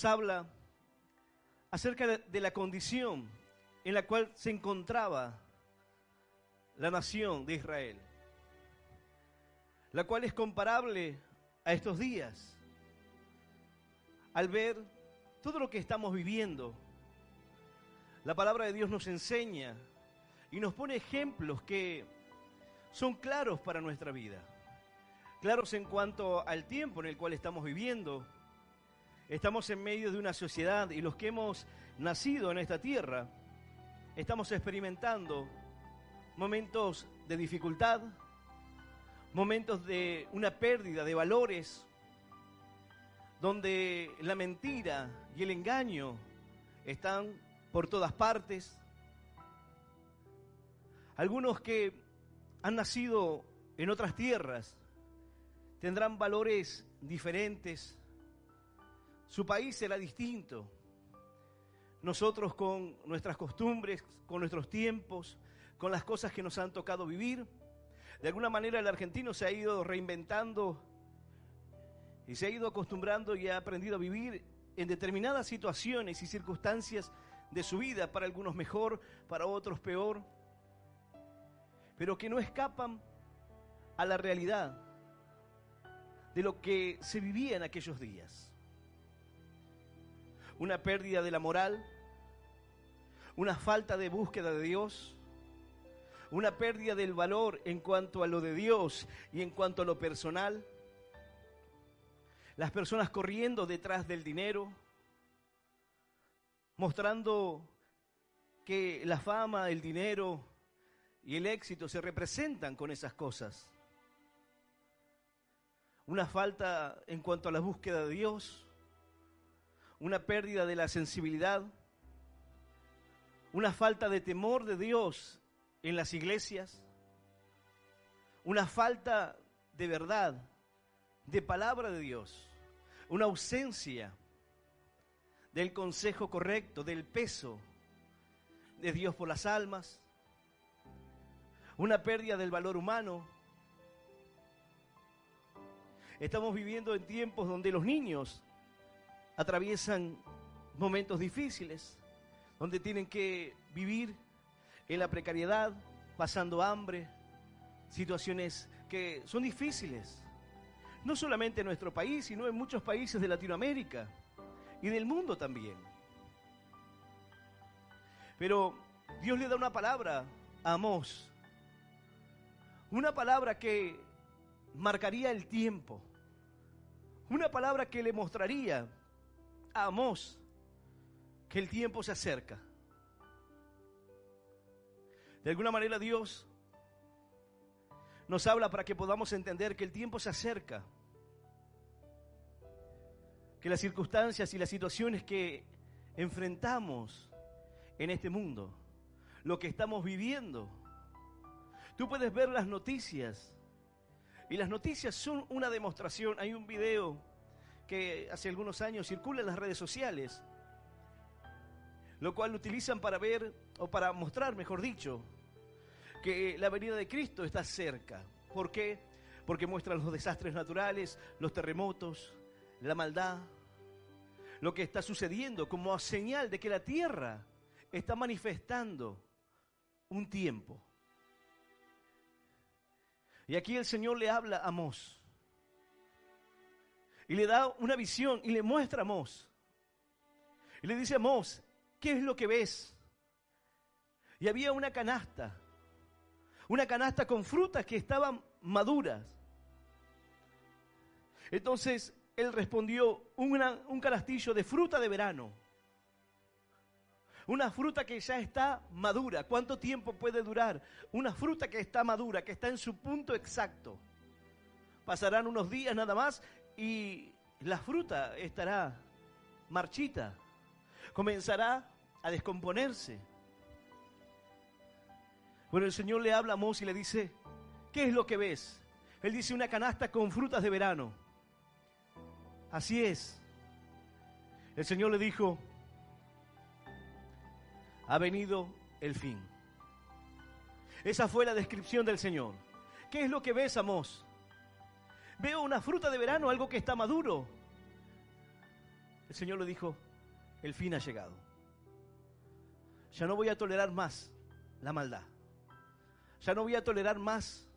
nos habla acerca de la condición en la cual se encontraba la nación de Israel, la cual es comparable a estos días. Al ver todo lo que estamos viviendo, la palabra de Dios nos enseña y nos pone ejemplos que son claros para nuestra vida. Claros en cuanto al tiempo en el cual estamos viviendo. Estamos en medio de una sociedad y los que hemos nacido en esta tierra estamos experimentando momentos de dificultad, momentos de una pérdida de valores, donde la mentira y el engaño están por todas partes. Algunos que han nacido en otras tierras tendrán valores diferentes. Su país será distinto. Nosotros con nuestras costumbres, con nuestros tiempos, con las cosas que nos han tocado vivir, de alguna manera el argentino se ha ido reinventando y se ha ido acostumbrando y ha aprendido a vivir en determinadas situaciones y circunstancias de su vida, para algunos mejor, para otros peor, pero que no escapan a la realidad de lo que se vivía en aquellos días. Una pérdida de la moral, una falta de búsqueda de Dios, una pérdida del valor en cuanto a lo de Dios y en cuanto a lo personal. Las personas corriendo detrás del dinero, mostrando que la fama, el dinero y el éxito se representan con esas cosas. Una falta en cuanto a la búsqueda de Dios, una pérdida de la sensibilidad, una falta de temor de Dios en las iglesias, una falta de verdad, de palabra de Dios, una ausencia del consejo correcto, del peso de Dios por las almas, una pérdida del valor humano. Estamos viviendo en tiempos donde los niños atraviesan momentos difíciles, donde tienen que vivir en la precariedad, pasando hambre, situaciones que son difíciles, no solamente en nuestro país, sino en muchos países de Latinoamérica y del mundo también. Pero Dios le da una palabra a Amós, una palabra que marcaría el tiempo, una palabra que le mostraría a Amós que el tiempo se acerca. De alguna manera Dios nos habla para que podamos entender que el tiempo se acerca, que las circunstancias y las situaciones que enfrentamos en este mundo, lo que estamos viviendo, tú puedes ver las noticias y las noticias son una demostración. Hay un video que hace algunos años circula en las redes sociales, lo cual lo utilizan para ver, o para mostrar, mejor dicho, que la venida de Cristo está cerca. ¿Por qué? Porque muestran los desastres naturales, los terremotos, la maldad, lo que está sucediendo como señal de que la tierra está manifestando un tiempo. Y aquí el Señor le habla a Amós y le da una visión y le muestra a Amós y le dice a Amós: ¿qué es lo que ves? Y había una canasta con frutas que estaban maduras. Entonces él respondió: un canastillo de fruta de verano, una fruta que ya está madura. ¿Cuánto tiempo puede durar una fruta que está madura, que está en su punto exacto? Pasarán unos días nada más y la fruta estará marchita, comenzará a descomponerse. Bueno, el Señor le habla a Amós y le dice: ¿qué es lo que ves? Él dice: una canasta con frutas de verano. Así es. El Señor le dijo: ha venido el fin. Esa fue la descripción del Señor. ¿Qué es lo que ves, Amós? Veo una fruta de verano, algo que está maduro. el Señor le dijo, el fin ha llegado. Ya no voy a tolerar más la maldad. Ya no voy a tolerar más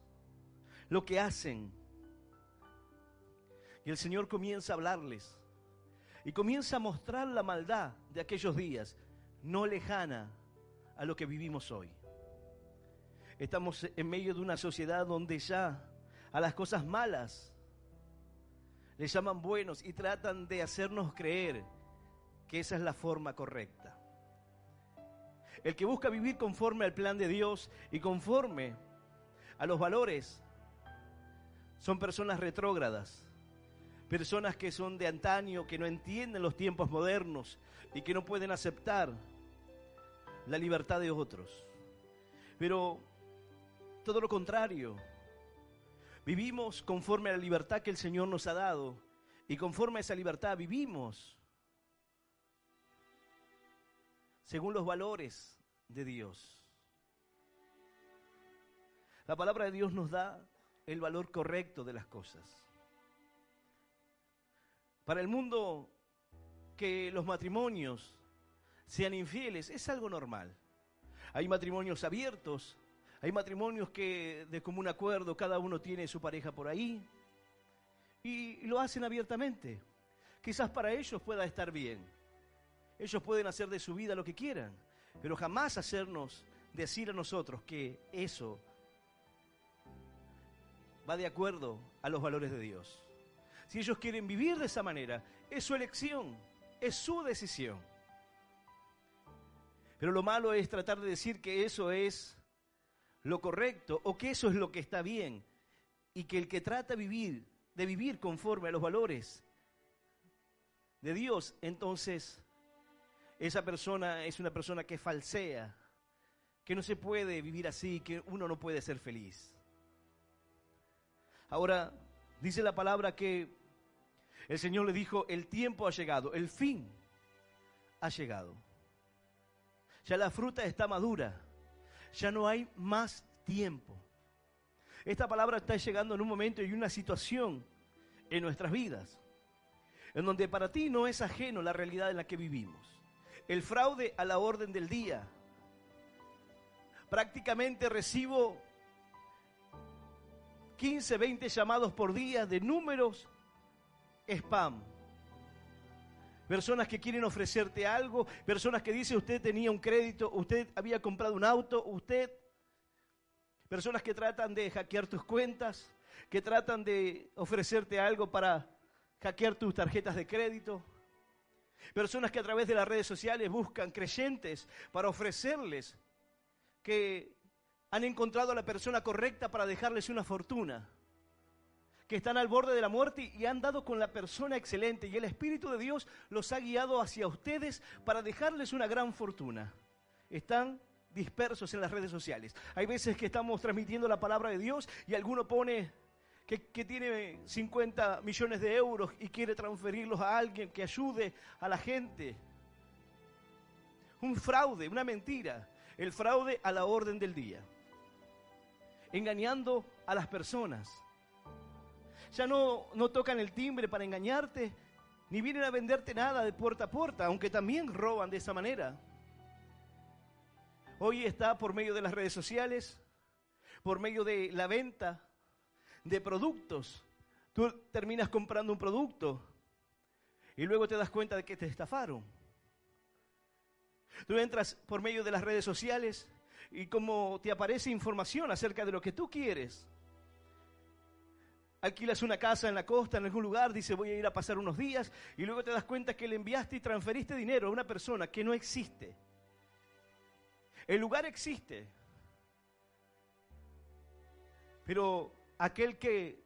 lo que hacen. Y el Señor comienza a hablarles y comienza a mostrar la maldad de aquellos días, no lejana a lo que vivimos hoy. Estamos en medio de una sociedad donde ya a las cosas malas le llaman buenos y tratan de hacernos creer que esa es la forma correcta. El que busca vivir conforme al plan de Dios y conforme a los valores son personas retrógradas, personas que son de antaño, que no entienden los tiempos modernos y que no pueden aceptar la libertad de otros. Pero todo lo contrario, vivimos conforme a la libertad que el Señor nos ha dado y conforme a esa libertad vivimos según los valores de Dios. La palabra de Dios nos da el valor correcto de las cosas. Para el mundo, que los matrimonios sean infieles es algo normal. Hay matrimonios abiertos, hay matrimonios que de común acuerdo cada uno tiene su pareja por ahí y lo hacen abiertamente. Quizás para ellos pueda estar bien. Ellos pueden hacer de su vida lo que quieran, pero jamás hacernos decir a nosotros que eso va de acuerdo a los valores de Dios. Si ellos quieren vivir de esa manera, es su elección, es su decisión. Pero lo malo es tratar de decir que eso es lo correcto o que eso es lo que está bien y que el que trata de vivir conforme a los valores de Dios, entonces esa persona es una persona que falsea, que no se puede vivir así, que uno no puede ser feliz. Ahora, dice la palabra que el Señor le dijo, el tiempo ha llegado, el fin ha llegado. Ya la fruta está madura, ya no hay más tiempo. Esta palabra está llegando en un momento y una situación en nuestras vidas, en donde para ti no es ajeno la realidad en la que vivimos. El fraude a la orden del día. Prácticamente recibo 15, 20 llamados por día de números spam. Personas que quieren ofrecerte algo, personas que dicen usted tenía un crédito, usted había comprado un auto, personas que tratan de hackear tus cuentas, que tratan de ofrecerte algo para hackear tus tarjetas de crédito. Personas que a través de las redes sociales buscan creyentes para ofrecerles que han encontrado a la persona correcta para dejarles una fortuna, que están al borde de la muerte y han dado con la persona excelente y el Espíritu de Dios los ha guiado hacia ustedes para dejarles una gran fortuna. Están dispersos en las redes sociales. Hay veces que estamos transmitiendo la palabra de Dios y alguno pone que tiene 50 millones de euros y quiere transferirlos a alguien que ayude a la gente. Un fraude, una mentira. El fraude a la orden del día. Engañando a las personas. Ya no tocan el timbre para engañarte, ni vienen a venderte nada de puerta a puerta, aunque también roban de esa manera. Hoy está por medio de las redes sociales, por medio de la venta de productos. Tú terminas comprando un producto y luego te das cuenta de que te estafaron. Tú entras por medio de las redes sociales y como te aparece información acerca de lo que tú quieres. Alquilas una casa en la costa, en algún lugar, dice voy a ir a pasar unos días y luego te das cuenta que le enviaste y transferiste dinero a una persona que no existe. El lugar existe, pero aquel que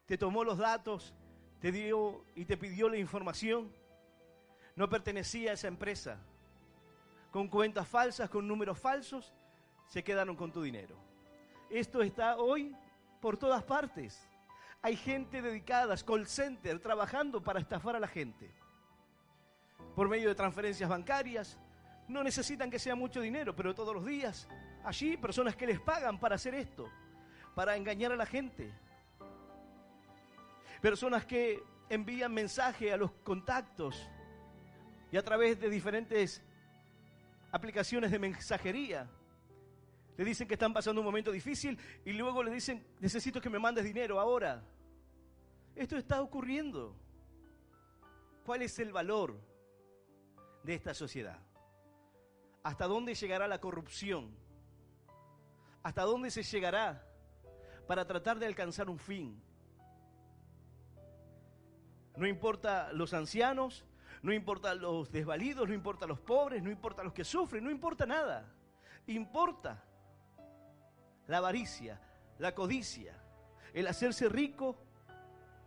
te tomó los datos, te dio y te pidió la información, no pertenecía a esa empresa. Con cuentas falsas, con números falsos, se quedaron con tu dinero. Esto está hoy por todas partes. Hay gente dedicada, call center, trabajando para estafar a la gente. Por medio de transferencias bancarias, no necesitan que sea mucho dinero, pero todos los días, allí personas que les pagan para hacer esto, para engañar a la gente. Personas que envían mensaje a los contactos y a través de diferentes aplicaciones de mensajería le dicen que están pasando un momento difícil y luego le dicen, necesito que me mandes dinero ahora. Esto está ocurriendo. ¿Cuál es el valor de esta sociedad? ¿Hasta dónde llegará la corrupción? ¿Hasta dónde se llegará para tratar de alcanzar un fin? No importa los ancianos, no importa los desvalidos, no importa los pobres, no importa los que sufren, no importa nada. Importa la avaricia, la codicia, el hacerse rico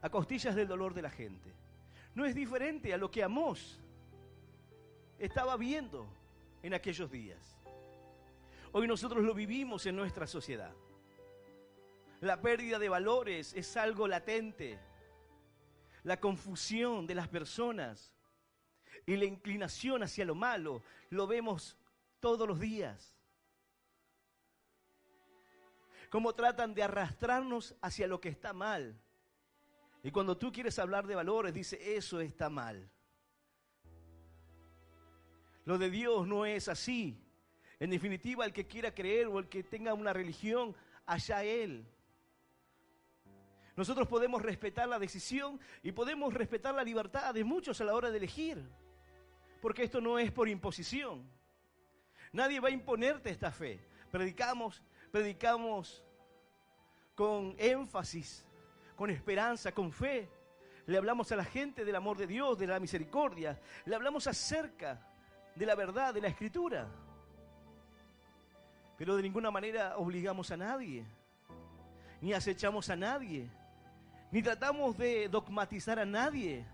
a costillas del dolor de la gente. No es diferente a lo que Amós estaba viendo en aquellos días. Hoy nosotros lo vivimos en nuestra sociedad. La pérdida de valores es algo latente. La confusión de las personas y la inclinación hacia lo malo lo vemos todos los días. Cómo tratan de arrastrarnos hacia lo que está mal. Y cuando tú quieres hablar de valores, dice, eso está mal. Lo de Dios no es así. En definitiva, el que quiera creer o el que tenga una religión, allá él. Nosotros podemos respetar la decisión y podemos respetar la libertad de muchos a la hora de elegir. Porque esto no es por imposición. Nadie va a imponerte esta fe. Predicamos con énfasis, con esperanza, con fe. Le hablamos a la gente del amor de Dios, de la misericordia. Le hablamos acerca de la verdad, de la Escritura. Pero de ninguna manera obligamos a nadie, ni acechamos a nadie, ni tratamos de dogmatizar a nadie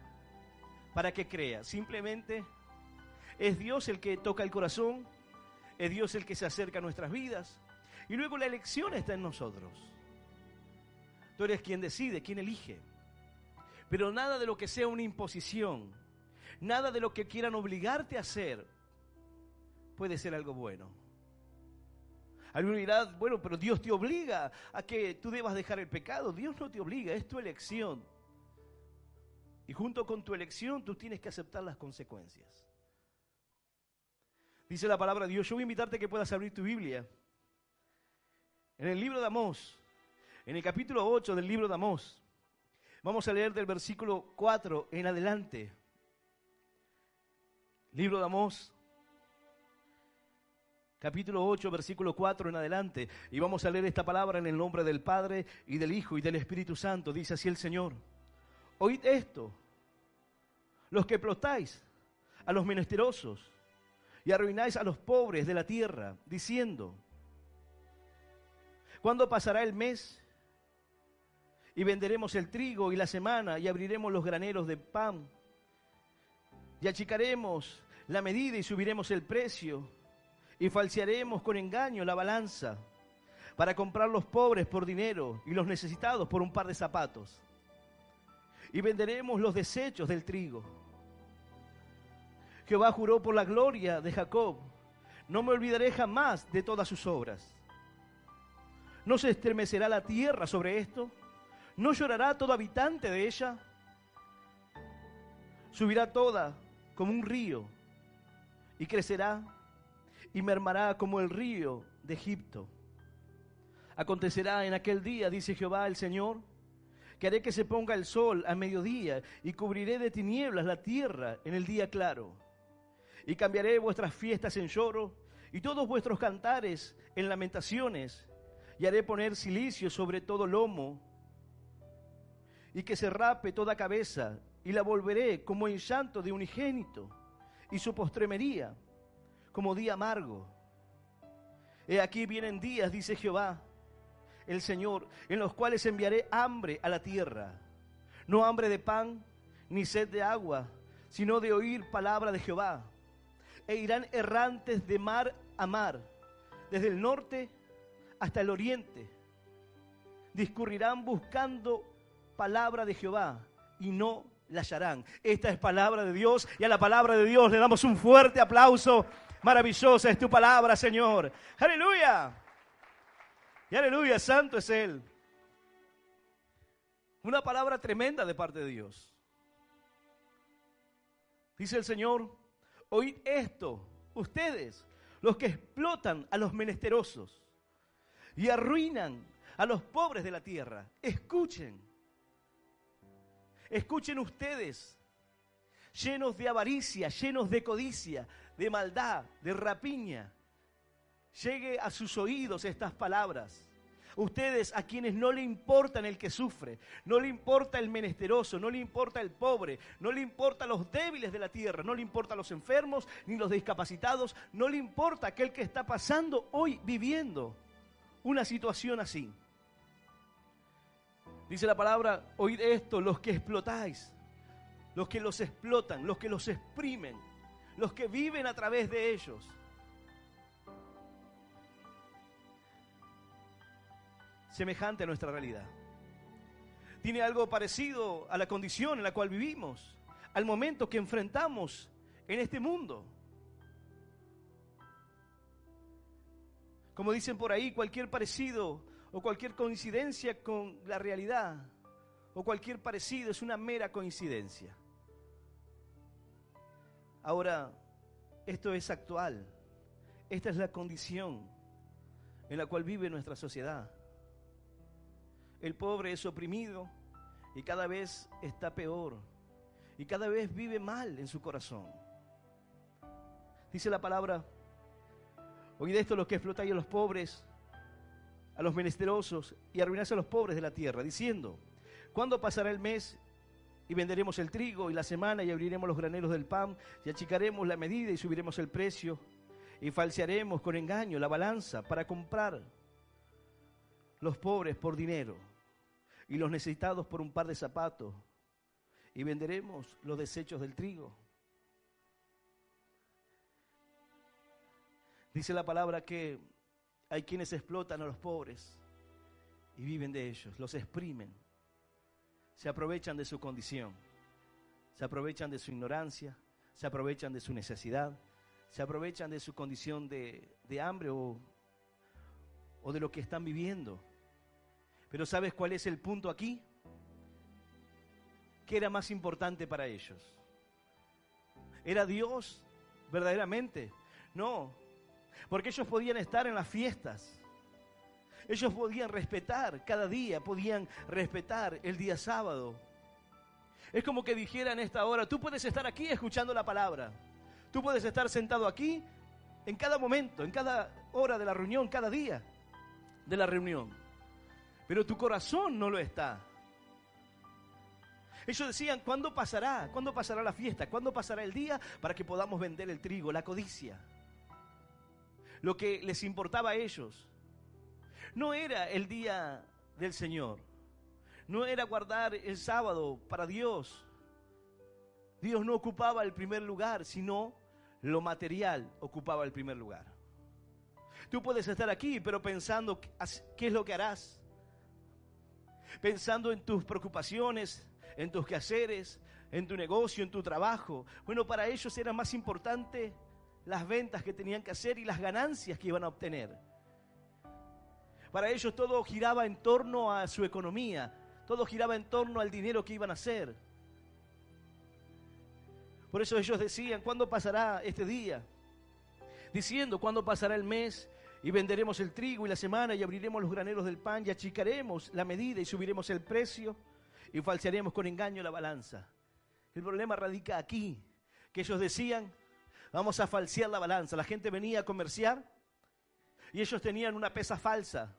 para que crea. Simplemente es Dios el que toca el corazón, es Dios el que se acerca a nuestras vidas, y luego la elección está en nosotros. Tú eres quien decide, quien elige. Pero nada de lo que sea una imposición, nada de lo que quieran obligarte a hacer, puede ser algo bueno. Alguno dirá, bueno, pero Dios te obliga a que tú debas dejar el pecado. Dios no te obliga, es tu elección. Y junto con tu elección, tú tienes que aceptar las consecuencias. Dice la palabra de Dios, yo voy a invitarte a que puedas abrir tu Biblia. En el libro de Amós, en el capítulo 8 del libro de Amós, vamos a leer del versículo 4 en adelante. Libro de Amós, capítulo 8, versículo 4 en adelante. Y vamos a leer esta palabra en el nombre del Padre, y del Hijo, y del Espíritu Santo. Dice así el Señor. Oíd esto, los que explotáis a los menesterosos, y arruináis a los pobres de la tierra, diciendo, ¿cuándo pasará el mes? Y venderemos el trigo y la semana, y abriremos los graneros de pan, y achicaremos la medida y subiremos el precio, y falsearemos con engaño la balanza, para comprar los pobres por dinero y los necesitados por un par de zapatos. Y venderemos los desechos del trigo. Jehová juró por la gloria de Jacob, no me olvidaré jamás de todas sus obras. ¿No se estremecerá la tierra sobre esto? ¿No llorará todo habitante de ella? Subirá toda como un río, y crecerá, y mermará como el río de Egipto. Acontecerá en aquel día, dice Jehová el Señor, que haré que se ponga el sol a mediodía, y cubriré de tinieblas la tierra en el día claro. Y cambiaré vuestras fiestas en lloro, y todos vuestros cantares en lamentaciones, y haré poner cilicio sobre todo lomo, y que se rape toda cabeza, y la volveré como en llanto de unigénito, y su postremería como día amargo. He aquí vienen días, dice Jehová el Señor, en los cuales enviaré hambre a la tierra, no hambre de pan, ni sed de agua, sino de oír palabra de Jehová. E irán errantes de mar a mar, desde el norte hasta el oriente. Discurrirán buscando palabra de Jehová y no la hallarán. Esta es palabra de Dios, y a la palabra de Dios le damos un fuerte aplauso. Maravillosa es tu palabra, Señor. ¡Aleluya! Y aleluya, santo es Él. Una palabra tremenda de parte de Dios. Dice el Señor, Oíd esto, ustedes, los que explotan a los menesterosos y arruinan a los pobres de la tierra. Escuchen ustedes, llenos de avaricia, llenos de codicia, de maldad, de rapiña. Llegue a sus oídos estas palabras. Ustedes a quienes no le importan el que sufre, no le importa el menesteroso, no le importa el pobre, no le importa los débiles de la tierra, no le importa los enfermos ni los discapacitados, no le importa aquel que está pasando hoy viviendo una situación así. Dice la palabra, oíd esto, los que explotáis, los que los explotan, los que los exprimen, los que viven a través de ellos. Semejante a nuestra realidad. Tiene algo parecido a la condición en la cual vivimos, al momento que enfrentamos en este mundo. Como dicen por ahí, cualquier parecido o cualquier coincidencia con la realidad o cualquier parecido es una mera coincidencia. Ahora, esto es actual. Esta es la condición en la cual vive nuestra sociedad. El pobre es oprimido y cada vez está peor y cada vez vive mal en su corazón. Dice la palabra, oíd esto los que explotáis a los pobres, a los menesterosos y arruináis a los pobres de la tierra, diciendo, ¿cuándo pasará el mes y venderemos el trigo y la semana y abriremos los graneros del pan y achicaremos la medida y subiremos el precio y falsearemos con engaño la balanza para comprar los pobres por dinero y los necesitados por un par de zapatos, y venderemos los desechos del trigo? Dice la palabra que hay quienes explotan a los pobres y viven de ellos, los exprimen, se aprovechan de su condición, se aprovechan de su ignorancia, se aprovechan de su necesidad, se aprovechan de su condición de hambre o de lo que están viviendo. Pero ¿sabes cuál es el punto aquí? ¿Qué era más importante para ellos? ¿Era Dios verdaderamente? No, porque ellos podían estar en las fiestas. Ellos podían respetar cada día, podían respetar el día sábado. Es como que dijeran a esta hora, tú puedes estar aquí escuchando la palabra. Tú puedes estar sentado aquí en cada momento, en cada hora de la reunión, cada día de la reunión. Pero tu corazón no lo está. Ellos decían, ¿cuándo pasará? ¿Cuándo pasará la fiesta? ¿Cuándo pasará el día para que podamos vender el trigo? La codicia. Lo que les importaba a ellos no era el día del Señor. No era guardar el sábado para Dios. Dios no ocupaba el primer lugar, sino lo material ocupaba el primer lugar. Tú puedes estar aquí, pero pensando qué es lo que harás. Pensando en tus preocupaciones, en tus quehaceres, en tu negocio, en tu trabajo. Bueno, para ellos era más importante las ventas que tenían que hacer y las ganancias que iban a obtener. Para ellos todo giraba en torno a su economía, todo giraba en torno al dinero que iban a hacer. Por eso ellos decían, ¿cuándo pasará este día? Diciendo, ¿cuándo pasará el mes? Y venderemos el trigo y la semana y abriremos los graneros del pan y achicaremos la medida y subiremos el precio y falsearemos con engaño la balanza. El problema radica aquí, que ellos decían, vamos a falsear la balanza. La gente venía a comerciar y ellos tenían una pesa falsa.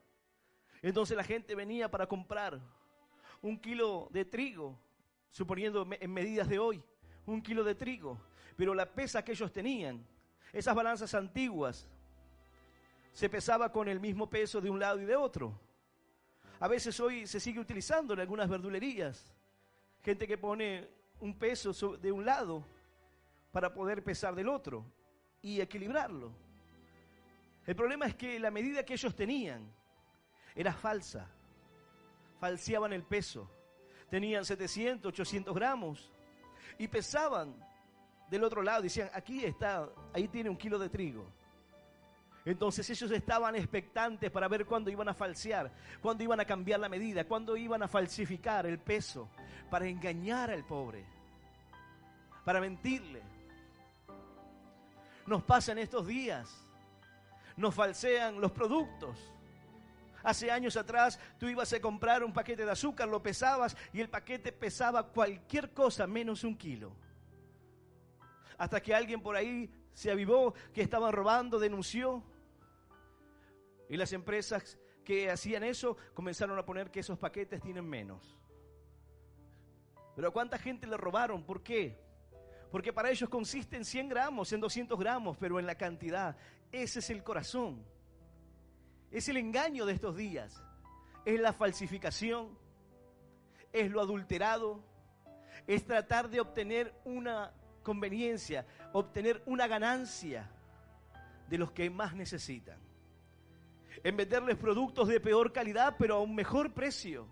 Entonces la gente venía para comprar 1 kilo de trigo, suponiendo en medidas de hoy, 1 kilo de trigo. Pero la pesa que ellos tenían, esas balanzas antiguas, se pesaba con el mismo peso de un lado y de otro. A veces hoy se sigue utilizando en algunas verdulerías. Gente que pone un peso de un lado para poder pesar del otro y equilibrarlo. El problema es que la medida que ellos tenían era falsa. Falseaban el peso. Tenían 700, 800 gramos y pesaban del otro lado. Decían, aquí está, ahí tiene 1 kilo de trigo. Entonces ellos estaban expectantes para ver cuándo iban a falsear, cuándo iban a cambiar la medida, cuándo iban a falsificar el peso para engañar al pobre, para mentirle. nos pasa en estos días. Nos falsean los productos. Hace años atrás tú ibas a comprar un paquete de azúcar, lo pesabas y el paquete pesaba cualquier cosa menos 1 kilo. Hasta que alguien por ahí se avivó que estaban robando, denunció. Y las empresas que hacían eso comenzaron a poner que esos paquetes tienen menos. Pero ¿a cuánta gente le robaron? ¿Por qué? Porque para ellos consiste en 100 gramos, en 200 gramos, pero en la cantidad. Ese es el corazón. Es el engaño de estos días. Es la falsificación. Es lo adulterado. Es tratar de obtener una conveniencia, obtener una ganancia de los que más necesitan. En venderles productos de peor calidad, pero a un mejor precio.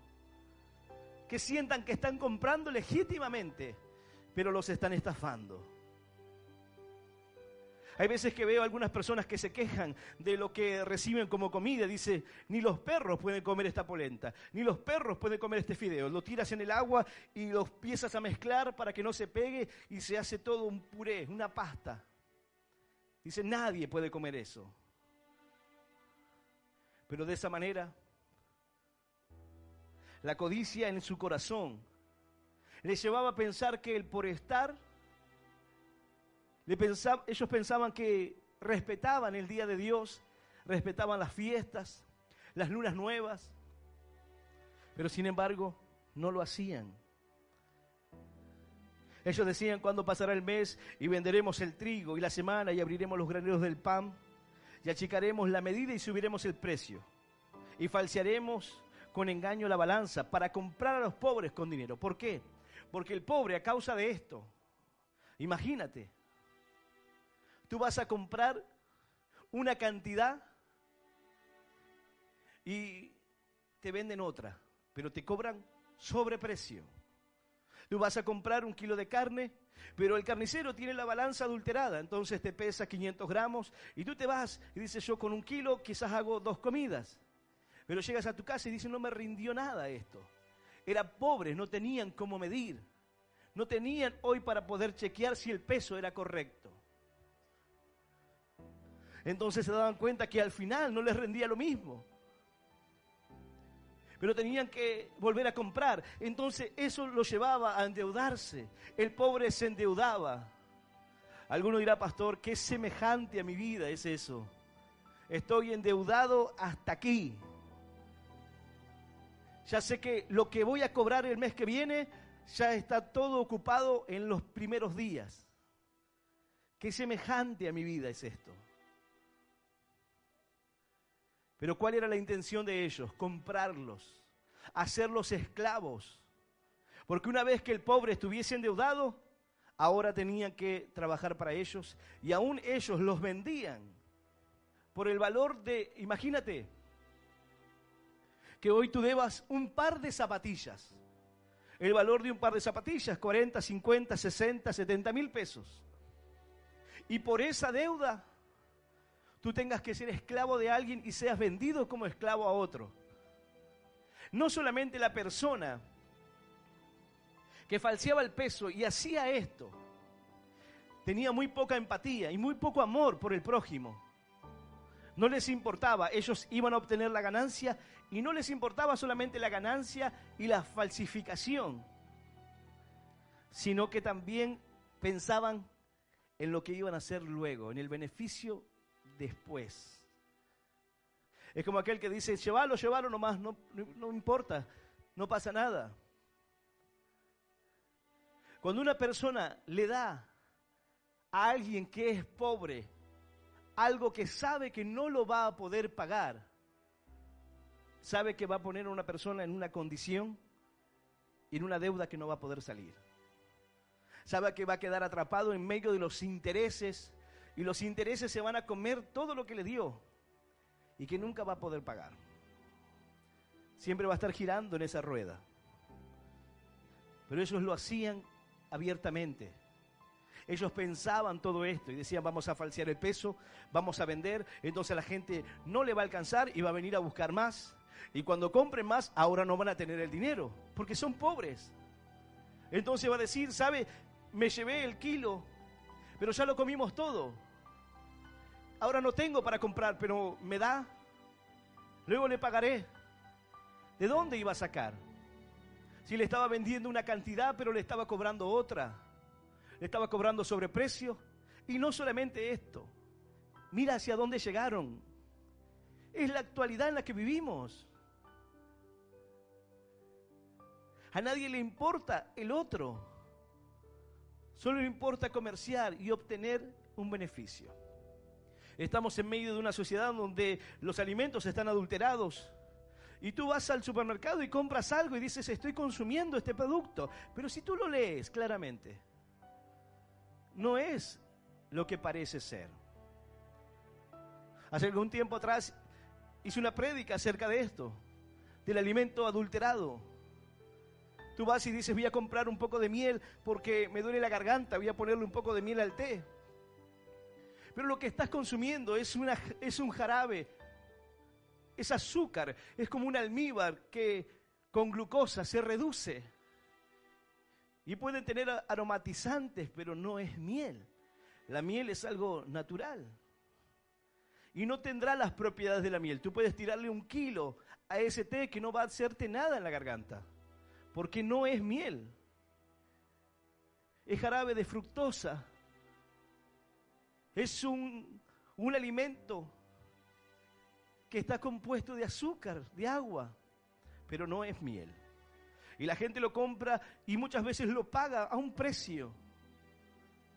Que sientan que están comprando legítimamente, pero los están estafando. Hay veces que veo algunas personas que se quejan de lo que reciben como comida. Dice, ni los perros pueden comer esta polenta, ni los perros pueden comer este fideo. Lo tiras en el agua y lo empiezas a mezclar para que no se pegue y se hace todo un puré, una pasta. Dice, nadie puede comer eso. Pero de esa manera, la codicia en su corazón les llevaba a pensar que el por estar, ellos pensaban que respetaban el día de Dios, respetaban las fiestas, las lunas nuevas, pero sin embargo no lo hacían. Ellos decían, ¿cuándo pasará el mes y venderemos el trigo y la semana y abriremos los graneros del pan y achicaremos la medida y subiremos el precio y falsearemos con engaño la balanza para comprar a los pobres con dinero? ¿Por qué? Porque el pobre, a causa de esto, imagínate, tú vas a comprar una cantidad y te venden otra, pero te cobran sobreprecio. Tú vas a comprar 1 kilo de carne, pero el carnicero tiene la balanza adulterada, entonces te pesa 500 gramos y tú te vas y dices, yo con 1 kilo quizás hago 2 comidas. Pero llegas a tu casa y dices, no me rindió nada esto. Eran pobres, no tenían cómo medir. No tenían hoy para poder chequear si el peso era correcto. Entonces se daban cuenta que al final no les rendía lo mismo. Pero tenían que volver a comprar. Entonces eso lo llevaba a endeudarse. El pobre se endeudaba. Alguno dirá, pastor, ¿qué semejante a mi vida es eso? Estoy endeudado hasta aquí. Ya sé que lo que voy a cobrar el mes que viene ya está todo ocupado en los primeros días. ¿Qué semejante a mi vida es esto? Pero ¿cuál era la intención de ellos? Comprarlos, hacerlos esclavos. Porque una vez que el pobre estuviese endeudado, ahora tenían que trabajar para ellos y aún ellos los vendían por el valor de, imagínate, que hoy tú debas un par de zapatillas. El valor de un par de zapatillas, 40, 50, 60, 70 mil pesos. Y por esa deuda, tú tengas que ser esclavo de alguien y seas vendido como esclavo a otro. No solamente la persona que falseaba el peso y hacía esto, tenía muy poca empatía y muy poco amor por el prójimo. No les importaba, ellos iban a obtener la ganancia y no les importaba solamente la ganancia y la falsificación, sino que también pensaban en lo que iban a hacer luego, en el beneficio después. Es como aquel que dice, llévalo nomás, no importa, no pasa nada. Cuando una persona le da a alguien que es pobre algo que sabe que no lo va a poder pagar, sabe que va a poner a una persona en una condición y en una deuda que no va a poder salir. Sabe que va a quedar atrapado en medio de los intereses y los intereses se van a comer todo lo que le dio y que nunca va a poder pagar. Siempre va a estar girando en esa rueda. Pero ellos lo hacían abiertamente. Ellos pensaban todo esto y decían, vamos a falsear el peso, vamos a vender, entonces a la gente no le va a alcanzar y va a venir a buscar más. Y cuando compren más, ahora no van a tener el dinero, porque son pobres. Entonces va a decir, ¿sabe? Me llevé el kilo, pero ya lo comimos todo. ahora no tengo para comprar, pero me da, luego le pagaré. ¿De dónde iba a sacar? Si le estaba vendiendo una cantidad, pero le estaba cobrando otra. Le estaba cobrando sobreprecio. Y no solamente esto. Mira hacia dónde llegaron. Es la actualidad en la que vivimos. A nadie le importa el otro. Solo le importa comerciar y obtener un beneficio. Estamos en medio de una sociedad donde los alimentos están adulterados. Y tú vas al supermercado y compras algo y dices, estoy consumiendo este producto. Pero si tú lo lees claramente, no es lo que parece ser. Hace algún tiempo atrás hice una prédica acerca de esto, del alimento adulterado. Tú vas y dices, voy a comprar un poco de miel porque me duele la garganta, voy a ponerle un poco de miel al té. Pero lo que estás consumiendo es un jarabe, es azúcar, es como un almíbar que con glucosa se reduce. Y pueden tener aromatizantes, pero no es miel. La miel es algo natural. Y no tendrá las propiedades de la miel. Tú puedes tirarle 1 kilo a ese té que no va a hacerte nada en la garganta. Porque no es miel. Es jarabe de fructosa. Es un alimento que está compuesto de azúcar, de agua, pero no es miel. Y la gente lo compra y muchas veces lo paga a un precio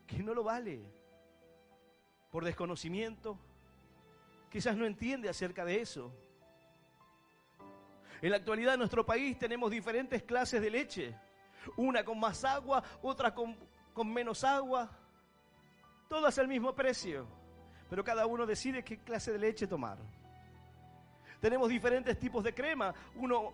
que no lo vale. Por desconocimiento, quizás no entiende acerca de eso. En la actualidad en nuestro país tenemos diferentes clases de leche. Una con más agua, otra con menos agua. Todas al mismo precio. Pero cada uno decide qué clase de leche tomar. Tenemos diferentes tipos de crema.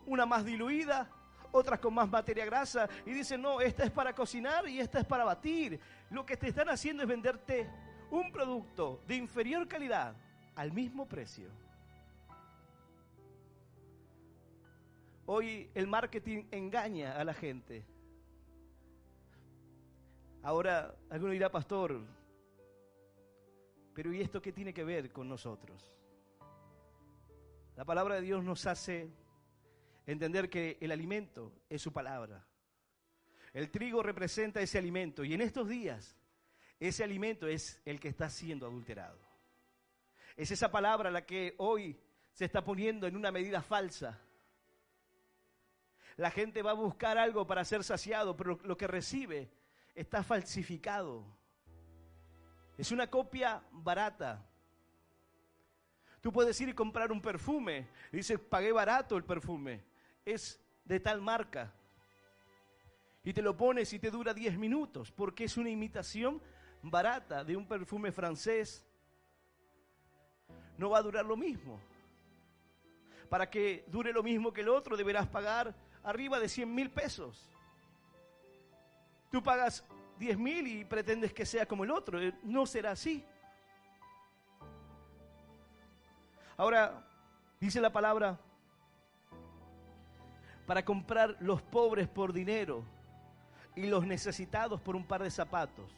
Una más diluida, otras con más materia grasa. Y dicen, no, esta es para cocinar y esta es para batir. Lo que te están haciendo es venderte un producto de inferior calidad al mismo precio. Hoy el marketing engaña a la gente. Ahora alguno dirá, pastor, pero ¿y esto qué tiene que ver con nosotros? La palabra de Dios nos hace entender que el alimento es su palabra. El trigo representa ese alimento y en estos días ese alimento es el que está siendo adulterado. Es esa palabra la que hoy se está poniendo en una medida falsa. La gente va a buscar algo para ser saciado, pero lo que recibe está falsificado. Es una copia barata. Tú puedes ir y comprar un perfume. Y dices, pagué barato el perfume. Es de tal marca. Y te lo pones y te dura 10 minutos, porque es una imitación barata de un perfume francés. No va a durar lo mismo. Para que dure lo mismo que el otro, deberás pagar arriba de 100,000 pesos. Tú pagas 10,000 y pretendes que sea como el otro. No será así. Ahora, dice la palabra, para comprar los pobres por dinero y los necesitados por un par de zapatos.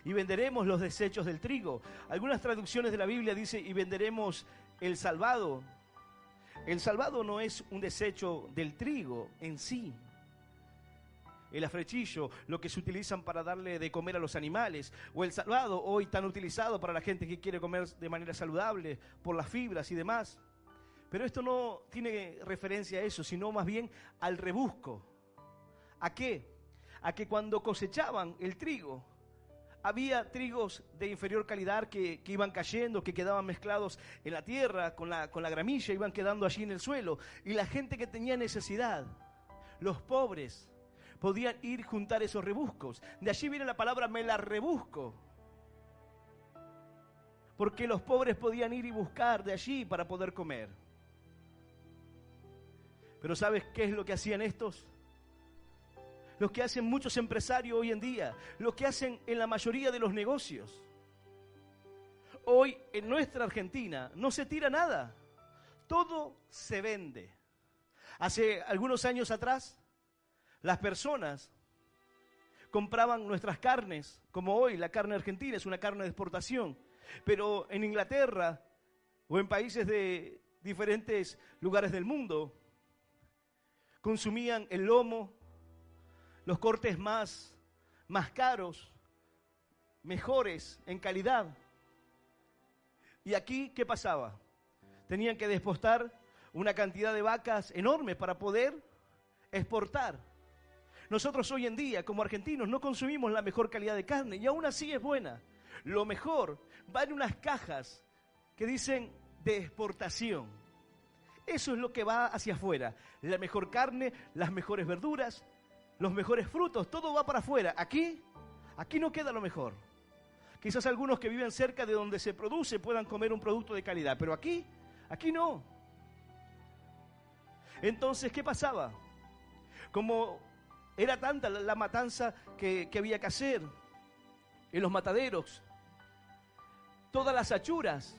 Y venderemos los desechos del trigo. Algunas traducciones de la Biblia dicen, y venderemos el salvado. El salvado no es un desecho del trigo en sí. El afrechillo, lo que se utilizan para darle de comer a los animales, o el salvado, hoy tan utilizado para la gente que quiere comer de manera saludable, por las fibras y demás. Pero esto no tiene referencia a eso, sino más bien al rebusco. ¿A qué? A que cuando cosechaban el trigo, había trigos de inferior calidad que iban cayendo, que quedaban mezclados en la tierra, con la gramilla, iban quedando allí en el suelo. Y la gente que tenía necesidad, los pobres, podían ir y juntar esos rebuscos. De allí viene la palabra me la rebusco. Porque los pobres podían ir y buscar de allí para poder comer. Pero ¿sabes qué es lo que hacían estos? Lo que hacen muchos empresarios hoy en día, lo que hacen en la mayoría de los negocios. Hoy en nuestra Argentina no se tira nada, todo se vende. Hace algunos años atrás, las personas compraban nuestras carnes, como hoy la carne argentina es una carne de exportación, Pero en Inglaterra o en países de diferentes lugares del mundo, consumían el lomo, los cortes más caros, mejores en calidad. Y aquí, ¿qué pasaba? Tenían que despostar una cantidad de vacas enormes para poder exportar. Nosotros hoy en día, como argentinos, no consumimos la mejor calidad de carne y aún así es buena. Lo mejor va en unas cajas que dicen de exportación. Eso es lo que va hacia afuera. La mejor carne, las mejores verduras, los mejores frutos, todo va para afuera. Aquí no queda lo mejor. Quizás algunos que viven cerca de donde se produce puedan comer un producto de calidad, pero aquí no. Entonces, ¿qué pasaba? Como era tanta la matanza que había que hacer en los mataderos, todas las achuras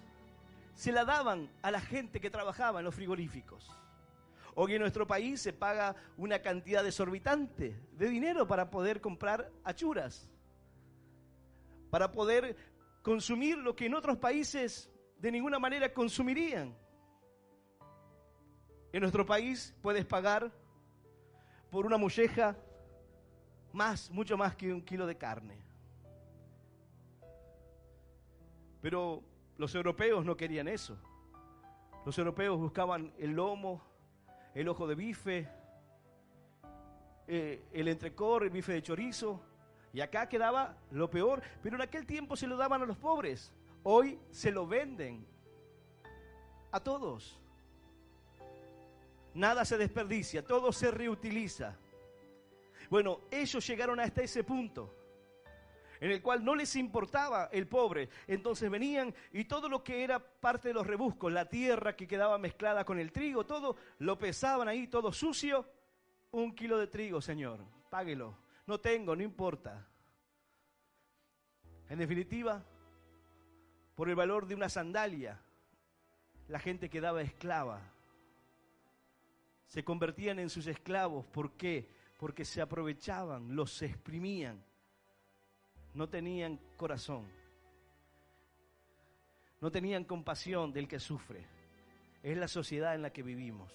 se la daban a la gente que trabajaba en los frigoríficos. Hoy en nuestro país se paga una cantidad desorbitante de dinero para poder comprar achuras, para poder consumir lo que en otros países de ninguna manera consumirían. En nuestro país puedes pagar por una molleja mucho más que 1 kilo de carne. Pero los europeos no querían eso. Los europeos buscaban el lomo, el ojo de bife, el entrecor, el bife de chorizo, y acá quedaba lo peor, pero en aquel tiempo se lo daban a los pobres. Hoy se lo venden a todos. Nada se desperdicia, todo se reutiliza. Bueno, ellos llegaron hasta ese punto en el cual no les importaba el pobre. Entonces venían y todo lo que era parte de los rebuscos, la tierra que quedaba mezclada con el trigo, todo lo pesaban ahí, todo sucio. 1 kilo de trigo, señor, páguelo. No tengo, no importa. En definitiva, por el valor de una sandalia, la gente quedaba esclava. Se convertían en sus esclavos. ¿Por qué? Porque se aprovechaban, los exprimían. No tenían corazón. No tenían compasión del que sufre. Es la sociedad en la que vivimos.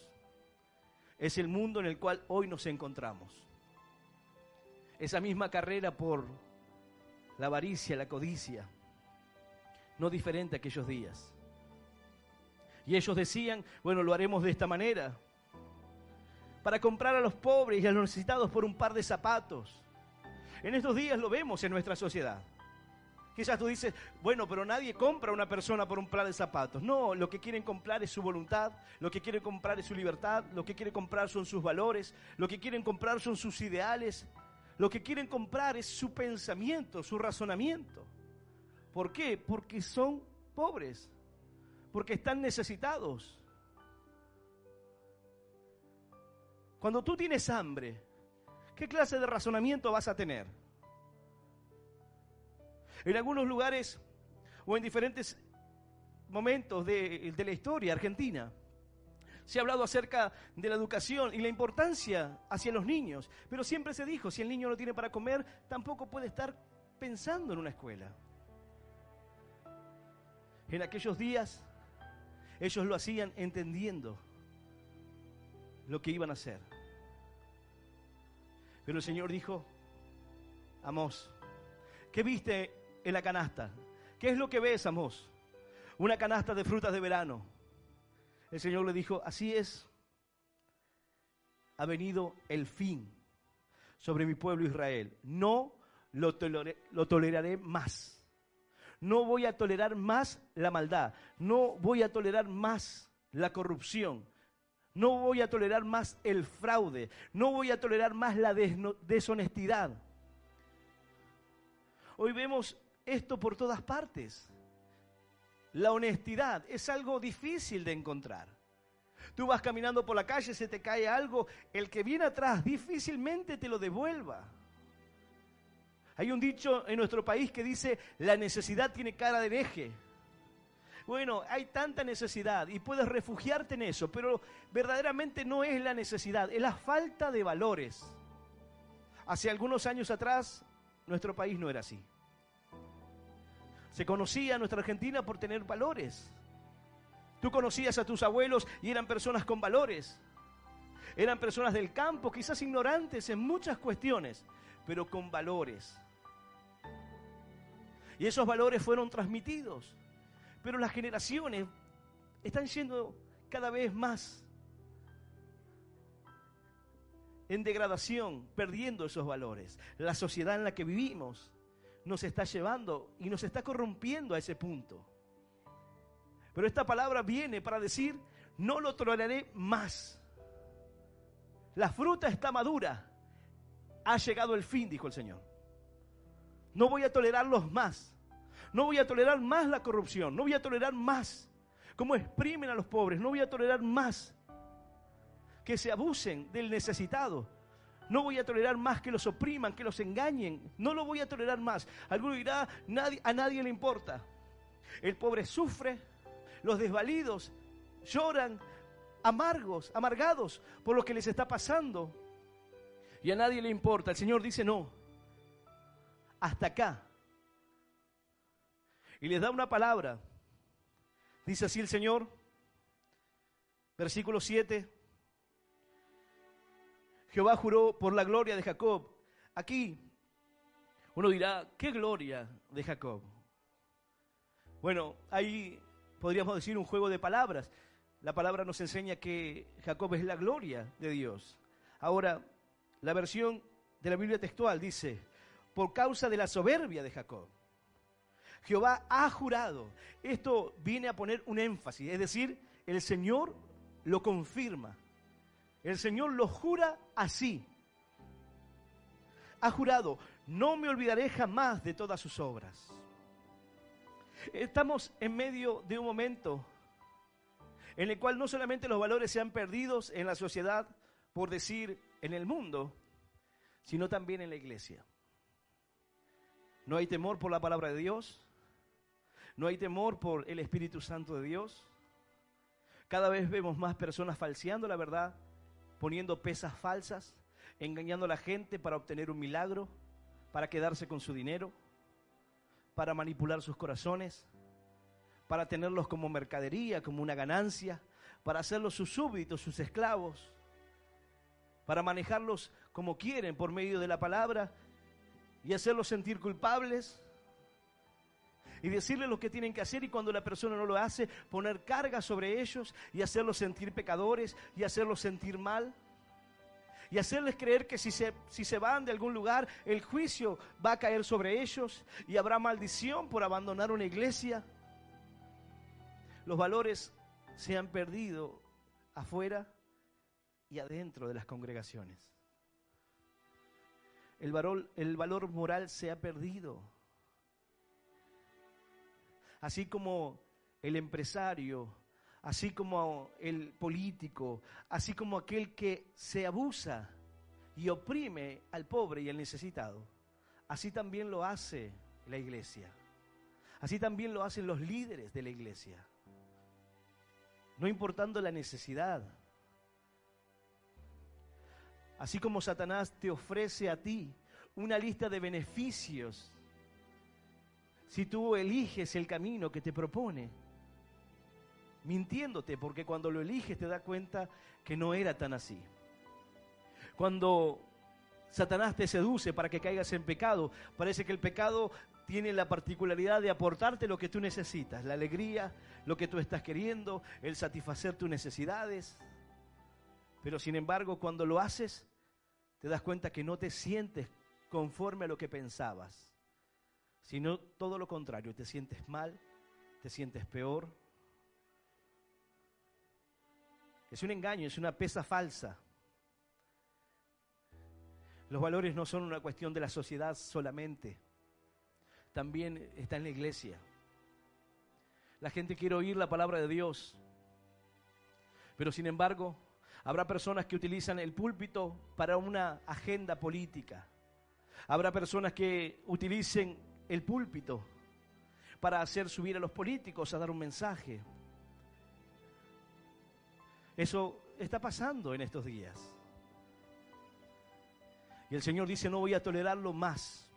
Es el mundo en el cual hoy nos encontramos. Esa misma carrera por la avaricia, la codicia, no diferente a aquellos días. Y ellos decían, bueno, lo haremos de esta manera, para comprar a los pobres y a los necesitados por un par de zapatos. En estos días lo vemos en nuestra sociedad. Quizás tú dices, bueno, pero nadie compra a una persona por un par de zapatos. No, lo que quieren comprar es su voluntad, lo que quieren comprar es su libertad, lo que quieren comprar son sus valores, lo que quieren comprar son sus ideales, lo que quieren comprar es su pensamiento, su razonamiento. ¿Por qué? Porque son pobres, porque están necesitados. Cuando tú tienes hambre, ¿qué clase de razonamiento vas a tener? En algunos lugares o en diferentes momentos de la historia argentina, se ha hablado acerca de la educación y la importancia hacia los niños, pero siempre se dijo, si el niño no tiene para comer, tampoco puede estar pensando en una escuela. En aquellos días, ellos lo hacían entendiendo lo que iban a hacer. Pero el Señor dijo, Amós, ¿qué viste en la canasta? ¿Qué es lo que ves, Amós? Una canasta de frutas de verano. El Señor le dijo, así es, ha venido el fin sobre mi pueblo Israel. No lo toleraré más. No voy a tolerar más la maldad. No voy a tolerar más la corrupción. No voy a tolerar más el fraude. No voy a tolerar más la deshonestidad. Hoy vemos esto por todas partes. La honestidad es algo difícil de encontrar. Tú vas caminando por la calle, se te cae algo, el que viene atrás difícilmente te lo devuelva. Hay un dicho en nuestro país que dice, la necesidad tiene cara de hereje. Bueno, hay tanta necesidad y puedes refugiarte en eso, pero verdaderamente no es la necesidad, es la falta de valores. Hace algunos años atrás, nuestro país no era así. Se conocía a nuestra Argentina por tener valores. Tú conocías a tus abuelos y eran personas con valores. Eran personas del campo, quizás ignorantes en muchas cuestiones, pero con valores. Y esos valores fueron transmitidos. Pero las generaciones están yendo cada vez más en degradación, perdiendo esos valores. La sociedad en la que vivimos nos está llevando y nos está corrompiendo a ese punto. Pero esta palabra viene para decir, no lo toleraré más. La fruta está madura. Ha llegado el fin, dijo el Señor. No voy a tolerarlos más. No voy a tolerar más la corrupción. No voy a tolerar más cómo exprimen a los pobres. No voy a tolerar más que se abusen del necesitado. No voy a tolerar más que los opriman, que los engañen. No lo voy a tolerar más. Alguno dirá, a nadie le importa. El pobre sufre, los desvalidos lloran, amargados por lo que les está pasando. Y a nadie le importa. El Señor dice, no, hasta acá. Y les da una palabra. Dice así el Señor, versículo 7. Jehová juró por la gloria de Jacob. Aquí uno dirá, ¿qué gloria de Jacob? Bueno, ahí podríamos decir un juego de palabras. La palabra nos enseña que Jacob es la gloria de Dios. Ahora, la versión de la Biblia textual dice, por causa de la soberbia de Jacob. Jehová ha jurado. Esto viene a poner un énfasis, es decir, el Señor lo confirma. El Señor lo jura así. Ha jurado, no me olvidaré jamás de todas sus obras. Estamos en medio de un momento en el cual no solamente los valores se han perdido en la sociedad, por decir, en el mundo, sino también en la iglesia. No hay temor por la palabra de Dios, no hay temor por el Espíritu Santo de Dios. Cada vez vemos más personas falseando la verdad, poniendo pesas falsas, engañando a la gente para obtener un milagro, para quedarse con su dinero, para manipular sus corazones, para tenerlos como mercadería, como una ganancia, para hacerlos sus súbditos, sus esclavos, para manejarlos como quieren por medio de la palabra y hacerlos sentir culpables y decirles lo que tienen que hacer, y cuando la persona no lo hace, poner carga sobre ellos y hacerlos sentir pecadores y hacerlos sentir mal y hacerles creer que si se van de algún lugar, el juicio va a caer sobre ellos y habrá maldición por abandonar una iglesia. Los valores se han perdido afuera y adentro de las congregaciones. El valor moral se ha perdido. Así como el empresario, así como el político, así como aquel que se abusa y oprime al pobre y al necesitado, así también lo hace la iglesia. Así también lo hacen los líderes de la iglesia. No importando la necesidad. Así como Satanás te ofrece a ti una lista de beneficios, si tú eliges el camino que te propone, mintiéndote, porque cuando lo eliges te das cuenta que no era tan así. Cuando Satanás te seduce para que caigas en pecado, parece que el pecado tiene la particularidad de aportarte lo que tú necesitas, la alegría, lo que tú estás queriendo, el satisfacer tus necesidades. Pero sin embargo, cuando lo haces, te das cuenta que no te sientes conforme a lo que pensabas, sino todo lo contrario, te sientes mal, te sientes peor. Es un engaño, es una pesa falsa. Los valores no son una cuestión de la sociedad solamente, también está en la iglesia. La gente quiere oír la palabra de Dios, pero sin embargo, habrá personas que utilizan el púlpito para una agenda política. Habrá personas que utilicen el púlpito para hacer subir a los políticos a dar un mensaje. Eso está pasando en estos días. Y el Señor dice, no voy a tolerarlo más.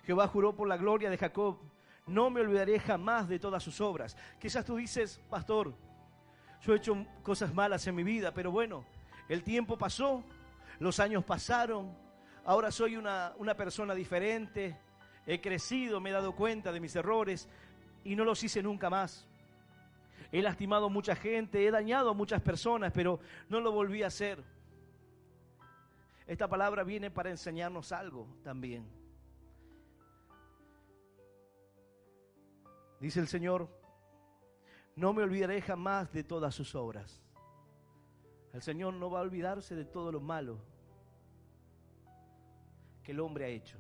Jehová juró por la gloria de Jacob, no me olvidaré jamás de todas sus obras. Quizás tú dices, pastor, yo he hecho cosas malas en mi vida, pero bueno, el tiempo pasó, los años pasaron, ahora soy una persona diferente, he crecido, me he dado cuenta de mis errores y no los hice nunca más. He lastimado a mucha gente, he dañado a muchas personas, pero no lo volví a hacer. Esta palabra viene para enseñarnos algo también. Dice el Señor, no me olvidaré jamás de todas sus obras. El Señor no va a olvidarse de todo lo malo que el hombre ha hecho.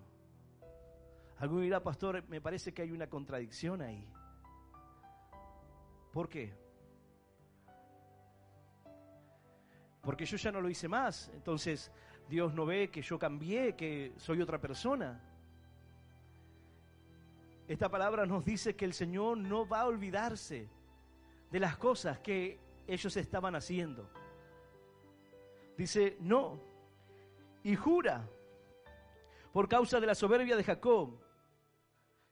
Alguno dirá, pastor, me parece que hay una contradicción ahí. ¿Por qué? Porque yo ya no lo hice más. Entonces Dios no ve que yo cambié, que soy otra persona. Esta palabra nos dice que el Señor no va a olvidarse de las cosas que ellos estaban haciendo. Dice, no. Y jura, por causa de la soberbia de Jacob,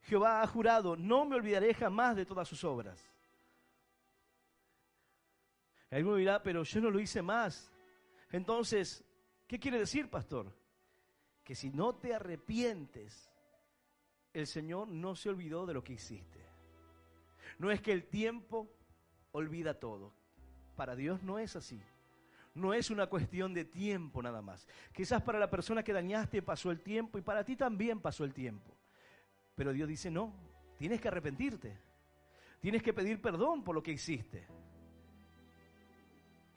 Jehová ha jurado, no me olvidaré jamás de todas sus obras. Alguno dirá, pero yo no lo hice más. Entonces, ¿qué quiere decir, pastor? Que si no te arrepientes, el Señor no se olvidó de lo que hiciste. No es que el tiempo olvida todo. Para Dios no es así. No es una cuestión de tiempo nada más. Quizás para la persona que dañaste pasó el tiempo y para ti también pasó el tiempo. Pero Dios dice, no, tienes que arrepentirte. Tienes que pedir perdón por lo que hiciste.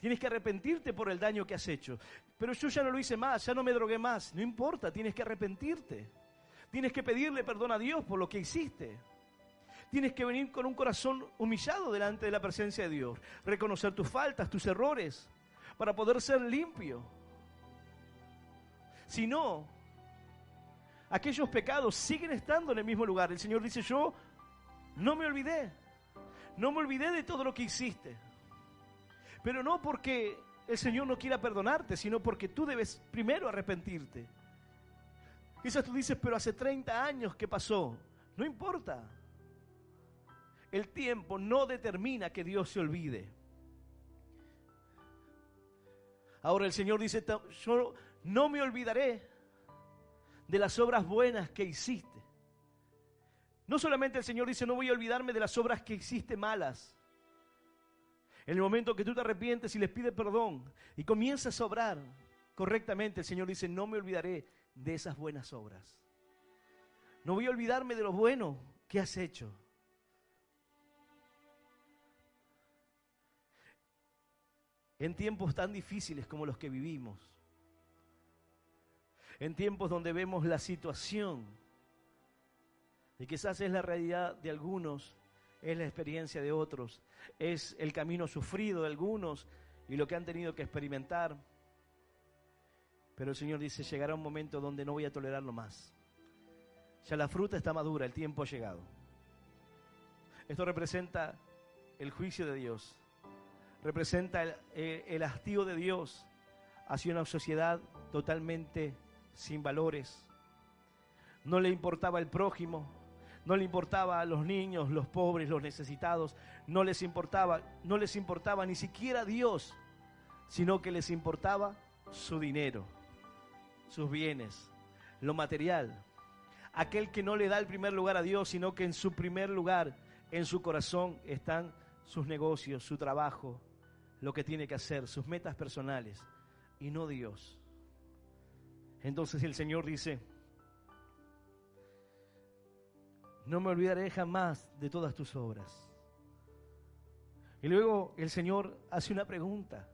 Tienes que arrepentirte por el daño que has hecho. Pero yo ya no lo hice más, ya no me drogué más. No importa, tienes que arrepentirte. Tienes que pedirle perdón a Dios por lo que hiciste. Tienes que venir con un corazón humillado delante de la presencia de Dios. Reconocer tus faltas, tus errores, para poder ser limpio. Si no, aquellos pecados siguen estando en el mismo lugar. El Señor dice, yo no me olvidé. No me olvidé de todo lo que hiciste. Pero no porque el Señor no quiera perdonarte, sino porque tú debes primero arrepentirte. Quizás tú dices, pero hace 30 años que pasó. No importa. El tiempo no determina que Dios se olvide. Ahora el Señor dice, yo no me olvidaré de las obras buenas que hiciste. No solamente el Señor dice, no voy a olvidarme de las obras que hiciste malas. En el momento que tú te arrepientes y les pides perdón y comienzas a obrar correctamente, el Señor dice, no me olvidaré de esas buenas obras. No voy a olvidarme de lo bueno que has hecho. En tiempos tan difíciles como los que vivimos, en tiempos donde vemos la situación, y quizás es la realidad de algunos, es la experiencia de otros, es el camino sufrido de algunos y lo que han tenido que experimentar. Pero el Señor dice, llegará un momento donde no voy a tolerarlo más. Ya la fruta está madura, el tiempo ha llegado. Esto representa el juicio de Dios, representa el hastío de Dios hacia una sociedad totalmente sin valores. No le importaba el prójimo, no le importaba a los niños, los pobres, los necesitados, no les importaba ni siquiera Dios, sino que les importaba su dinero, sus bienes, lo material. Aquel que no le da el primer lugar a Dios, sino que en su primer lugar, en su corazón, están sus negocios, su trabajo, lo que tiene que hacer, sus metas personales, y no Dios. Entonces el Señor dice, no me olvidaré jamás de todas tus obras. Y luego el Señor hace una pregunta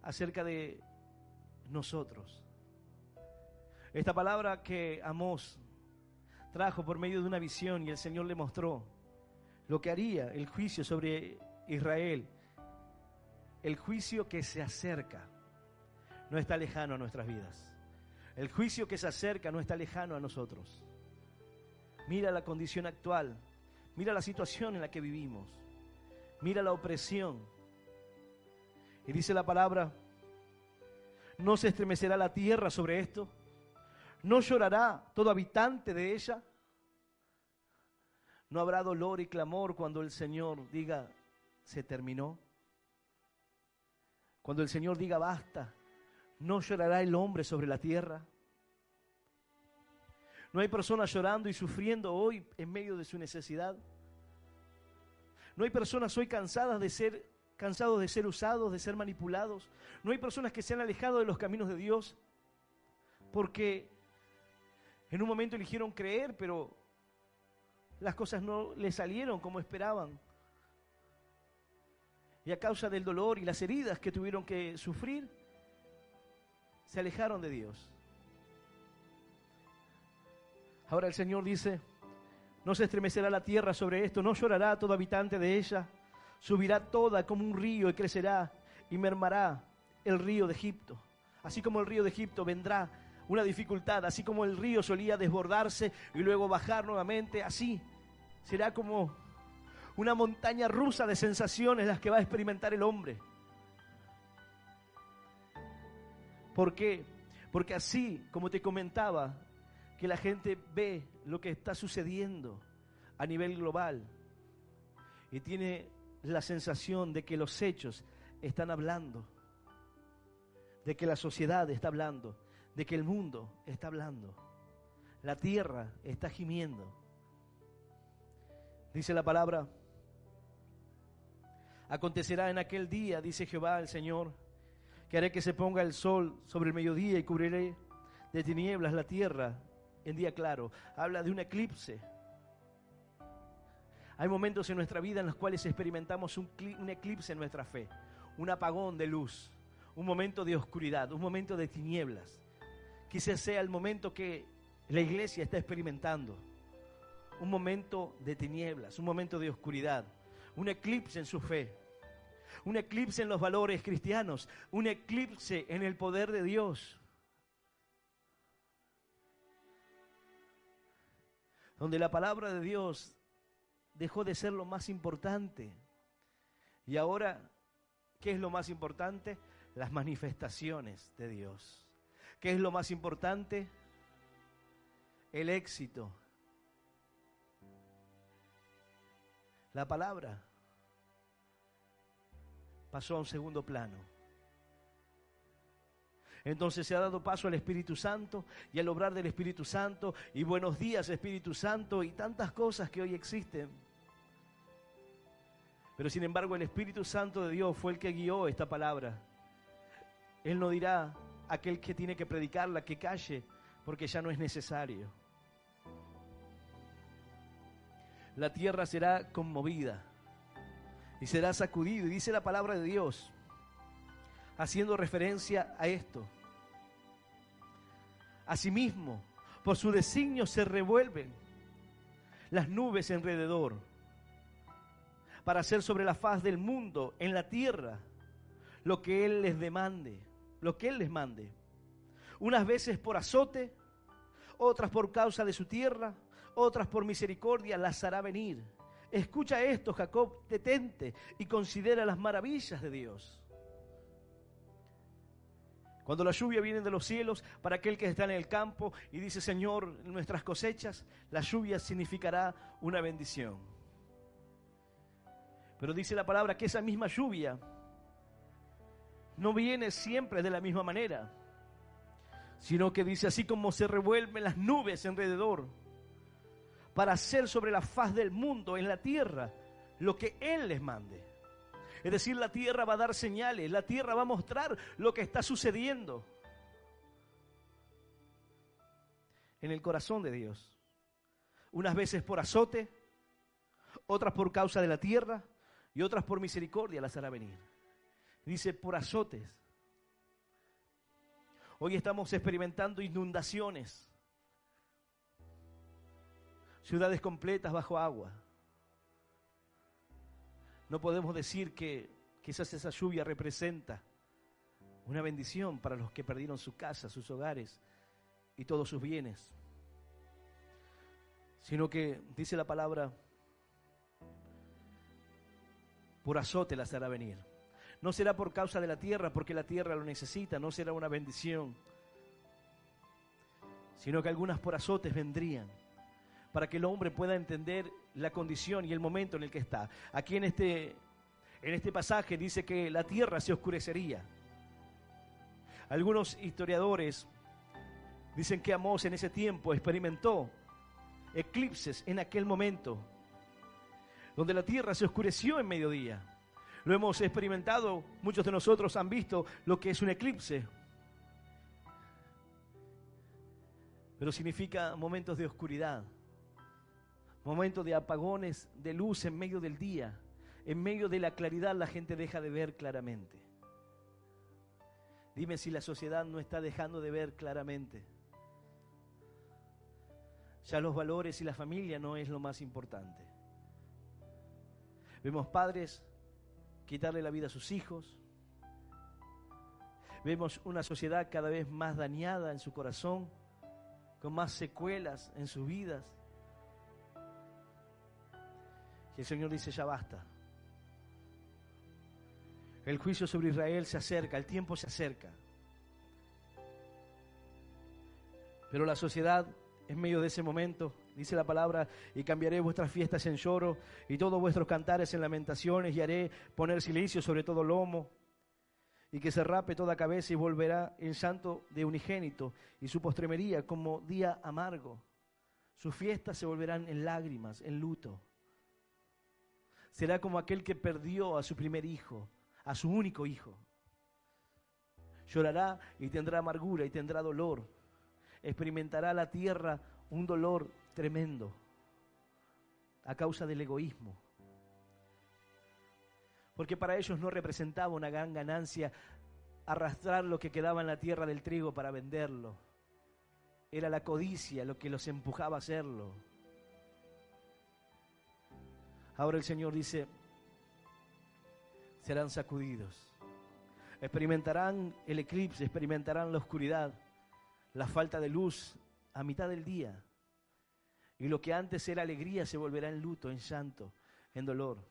acerca de nosotros. Esta palabra que Amós trajo por medio de una visión y el Señor le mostró lo que haría el juicio sobre Israel. El juicio que se acerca no está lejano a nuestras vidas. El juicio que se acerca no está lejano a nosotros. Mira la condición actual, mira la situación en la que vivimos, mira la opresión. Y dice la palabra, ¿no se estremecerá la tierra sobre esto? ¿No llorará todo habitante de ella? ¿No habrá dolor y clamor cuando el Señor diga, se terminó? Cuando el Señor diga, basta, ¿no llorará el hombre sobre la tierra? ¿No hay personas llorando y sufriendo hoy en medio de su necesidad? ¿No hay personas hoy cansados de ser usados, de ser manipulados? ¿No hay personas que se han alejado de los caminos de Dios porque en un momento eligieron creer, pero las cosas no les salieron como esperaban? Y a causa del dolor y las heridas que tuvieron que sufrir, se alejaron de Dios. Ahora el Señor dice, no se estremecerá la tierra sobre esto, no llorará todo habitante de ella, subirá toda como un río y crecerá y mermará el río de Egipto. Así como el río de Egipto vendrá una dificultad, así como el río solía desbordarse y luego bajar nuevamente, así será como una montaña rusa de sensaciones las que va a experimentar el hombre. ¿Por qué? Porque así, como te comentaba, que la gente ve lo que está sucediendo a nivel global y tiene la sensación de que los hechos están hablando, de que la sociedad está hablando, de que el mundo está hablando, la tierra está gimiendo. Dice la palabra, acontecerá en aquel día, dice Jehová el Señor, que haré que se ponga el sol sobre el mediodía y cubriré de tinieblas la tierra en día claro. Habla de un eclipse. Hay momentos en nuestra vida en los cuales experimentamos un eclipse en nuestra fe, un apagón de luz, un momento de oscuridad, un momento de tinieblas. Quizás sea el momento que la iglesia está experimentando, un momento de tinieblas, un momento de oscuridad, un eclipse en su fe, un eclipse en los valores cristianos, un eclipse en el poder de Dios, donde la palabra de Dios dejó de ser lo más importante. Y ahora, ¿qué es lo más importante? Las manifestaciones de Dios. ¿Qué es lo más importante? El éxito. La palabra pasó a un segundo plano. Entonces se ha dado paso al Espíritu Santo y al obrar del Espíritu Santo y buenos días Espíritu Santo y tantas cosas que hoy existen. Pero sin embargo el Espíritu Santo de Dios fue el que guió esta palabra. Él no dirá a aquel que tiene que predicarla que calle porque ya no es necesario. La tierra será conmovida y será sacudida. Y dice la palabra de Dios, haciendo referencia a esto. Asimismo, por su designio se revuelven las nubes alrededor, para hacer sobre la faz del mundo, en la tierra, lo que Él les demande, lo que Él les mande. Unas veces por azote, otras por causa de su tierra, otras por misericordia las hará venir. Escucha esto, Jacob, detente y considera las maravillas de Dios. Cuando la lluvia viene de los cielos para aquel que está en el campo y dice, Señor, nuestras cosechas, la lluvia significará una bendición. Pero dice la palabra que esa misma lluvia no viene siempre de la misma manera, sino que dice, así como se revuelven las nubes alrededor para hacer sobre la faz del mundo, en la tierra, lo que Él les mande. Es decir, la tierra va a dar señales, la tierra va a mostrar lo que está sucediendo en el corazón de Dios. Unas veces por azote, otras por causa de la tierra y otras por misericordia las hará venir. Dice por azotes. Hoy estamos experimentando inundaciones, ciudades completas bajo agua. No podemos decir que quizás esa lluvia representa una bendición para los que perdieron su casa, sus hogares y todos sus bienes, sino que dice la palabra, por azote las hará venir. No será por causa de la tierra, porque la tierra lo necesita, no será una bendición. sino que algunas por azotes vendrían, para que el hombre pueda entender la condición y el momento en el que está. Aquí en este pasaje dice que la tierra se oscurecería. Algunos historiadores dicen que Amós en ese tiempo experimentó eclipses en aquel momento, donde la tierra se oscureció en mediodía. Lo hemos experimentado, muchos de nosotros han visto lo que es un eclipse. Pero significa momentos de oscuridad, momentos de apagones de luz en medio del día. En medio de la claridad la gente deja de ver claramente. Dime si la sociedad no está dejando de ver claramente. Ya los valores y la familia no es lo más importante. Vemos padres quitarle la vida a sus hijos. Vemos una sociedad cada vez más dañada en su corazón, con más secuelas en sus vidas. Y el Señor dice, ya basta. El juicio sobre Israel se acerca, el tiempo se acerca. Pero la sociedad, en medio de ese momento, dice la palabra, y cambiaré vuestras fiestas en lloro, y todos vuestros cantares en lamentaciones, y haré poner silicio sobre todo lomo, y que se rape toda cabeza, y volverá el llanto de unigénito, y su postremería como día amargo. Sus fiestas se volverán en lágrimas, en luto. Será como aquel que perdió a su primer hijo, a su único hijo. Llorará y tendrá amargura y tendrá dolor. Experimentará la tierra un dolor tremendo a causa del egoísmo. Porque para ellos no representaba una gran ganancia arrastrar lo que quedaba en la tierra del trigo para venderlo. Era la codicia lo que los empujaba a hacerlo. Ahora el Señor dice, serán sacudidos, experimentarán el eclipse, experimentarán la oscuridad, la falta de luz a mitad del día, y lo que antes era alegría se volverá en luto, en llanto, en dolor.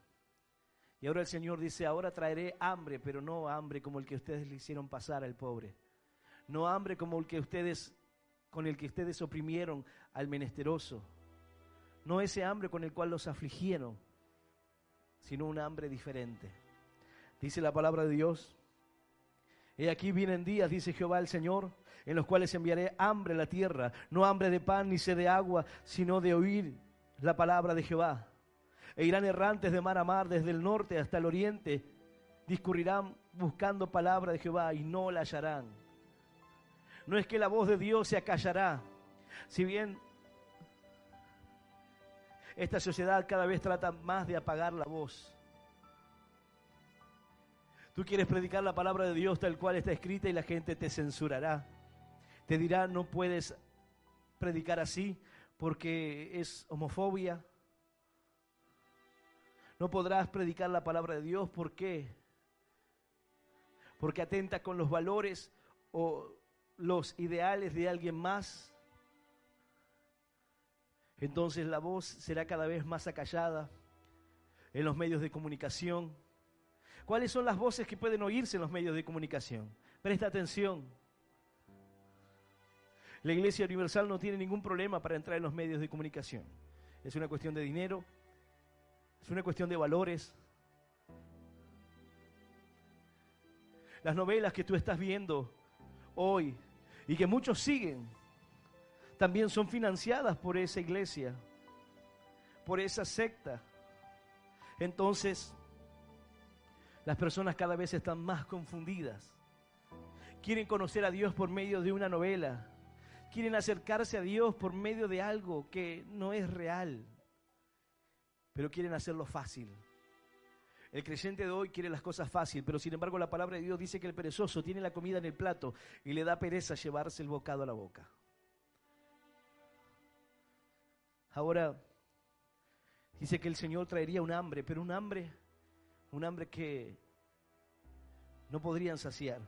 Y ahora el Señor dice, ahora traeré hambre, pero no hambre como el que ustedes le hicieron pasar al pobre, no hambre como con el que ustedes oprimieron al menesteroso, no ese hambre con el cual los afligieron, sino un hambre diferente. Dice la palabra de Dios, he aquí vienen días, dice Jehová el Señor, en los cuales enviaré hambre a la tierra, no hambre de pan ni sed de agua, sino de oír la palabra de Jehová. E irán errantes de mar a mar, desde el norte hasta el oriente, discurrirán buscando palabra de Jehová y no la hallarán. No es que la voz de Dios se acallará, si bien esta sociedad cada vez trata más de apagar la voz. Tú quieres predicar la palabra de Dios tal cual está escrita y la gente te censurará. Te dirá, no puedes predicar así porque es homofobia. No podrás predicar la palabra de Dios, ¿por qué? Porque atenta con los valores o los ideales de alguien más. Entonces la voz será cada vez más acallada en los medios de comunicación. ¿Cuáles son las voces que pueden oírse en los medios de comunicación? Presta atención. La Iglesia Universal no tiene ningún problema para entrar en los medios de comunicación. Es una cuestión de dinero, es una cuestión de valores. Las novelas que tú estás viendo hoy y que muchos siguen, también son financiadas por esa iglesia, por esa secta. Entonces, las personas cada vez están más confundidas. Quieren conocer a Dios por medio de una novela. Quieren acercarse a Dios por medio de algo que no es real. Pero quieren hacerlo fácil. El creyente de hoy quiere las cosas fácil, pero sin embargo la palabra de Dios dice que el perezoso tiene la comida en el plato y le da pereza llevarse el bocado a la boca. Ahora, dice que el Señor traería un hambre, pero un hambre que no podrían saciar.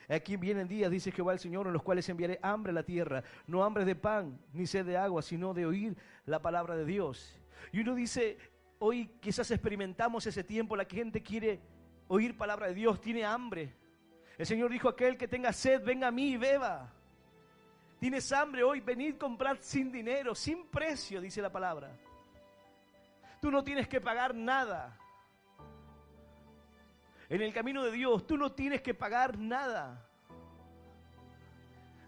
Aquí vienen días, dice Jehová el Señor, en los cuales enviaré hambre a la tierra, no hambre de pan, ni sed de agua, sino de oír la palabra de Dios. Y uno dice, hoy quizás experimentamos ese tiempo, la gente quiere oír palabra de Dios, tiene hambre. El Señor dijo, aquel que tenga sed, venga a mí y beba. ¿Tienes hambre hoy? Venid comprar sin dinero, sin precio, dice la palabra. Tú no tienes que pagar nada. En el camino de Dios, tú no tienes que pagar nada.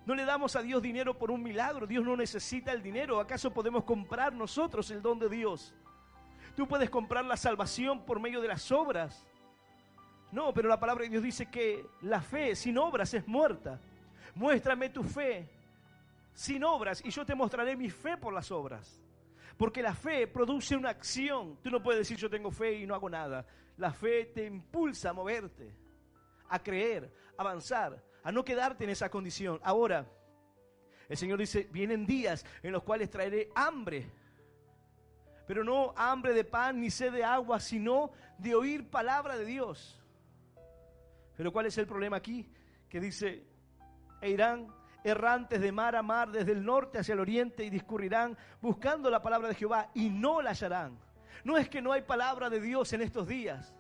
No le damos a Dios dinero por un milagro. Dios no necesita el dinero. ¿Acaso podemos comprar nosotros el don de Dios? Tú puedes comprar la salvación por medio de las obras. No, pero la palabra de Dios dice que la fe sin obras es muerta. Muéstrame tu fe sin obras y yo te mostraré mi fe por las obras. Porque la fe produce una acción. Tú no puedes decir yo tengo fe y no hago nada. La fe te impulsa a moverte, a creer, a avanzar, a no quedarte en esa condición. Ahora, el Señor dice, vienen días en los cuales traeré hambre. Pero no hambre de pan ni sed de agua, sino de oír palabra de Dios. Pero ¿cuál es el problema aquí? Que dice, e irán errantes de mar a mar, desde el norte hacia el oriente, y discurrirán buscando la palabra de Jehová, y no la hallarán. No es que no hay palabra de Dios en estos días.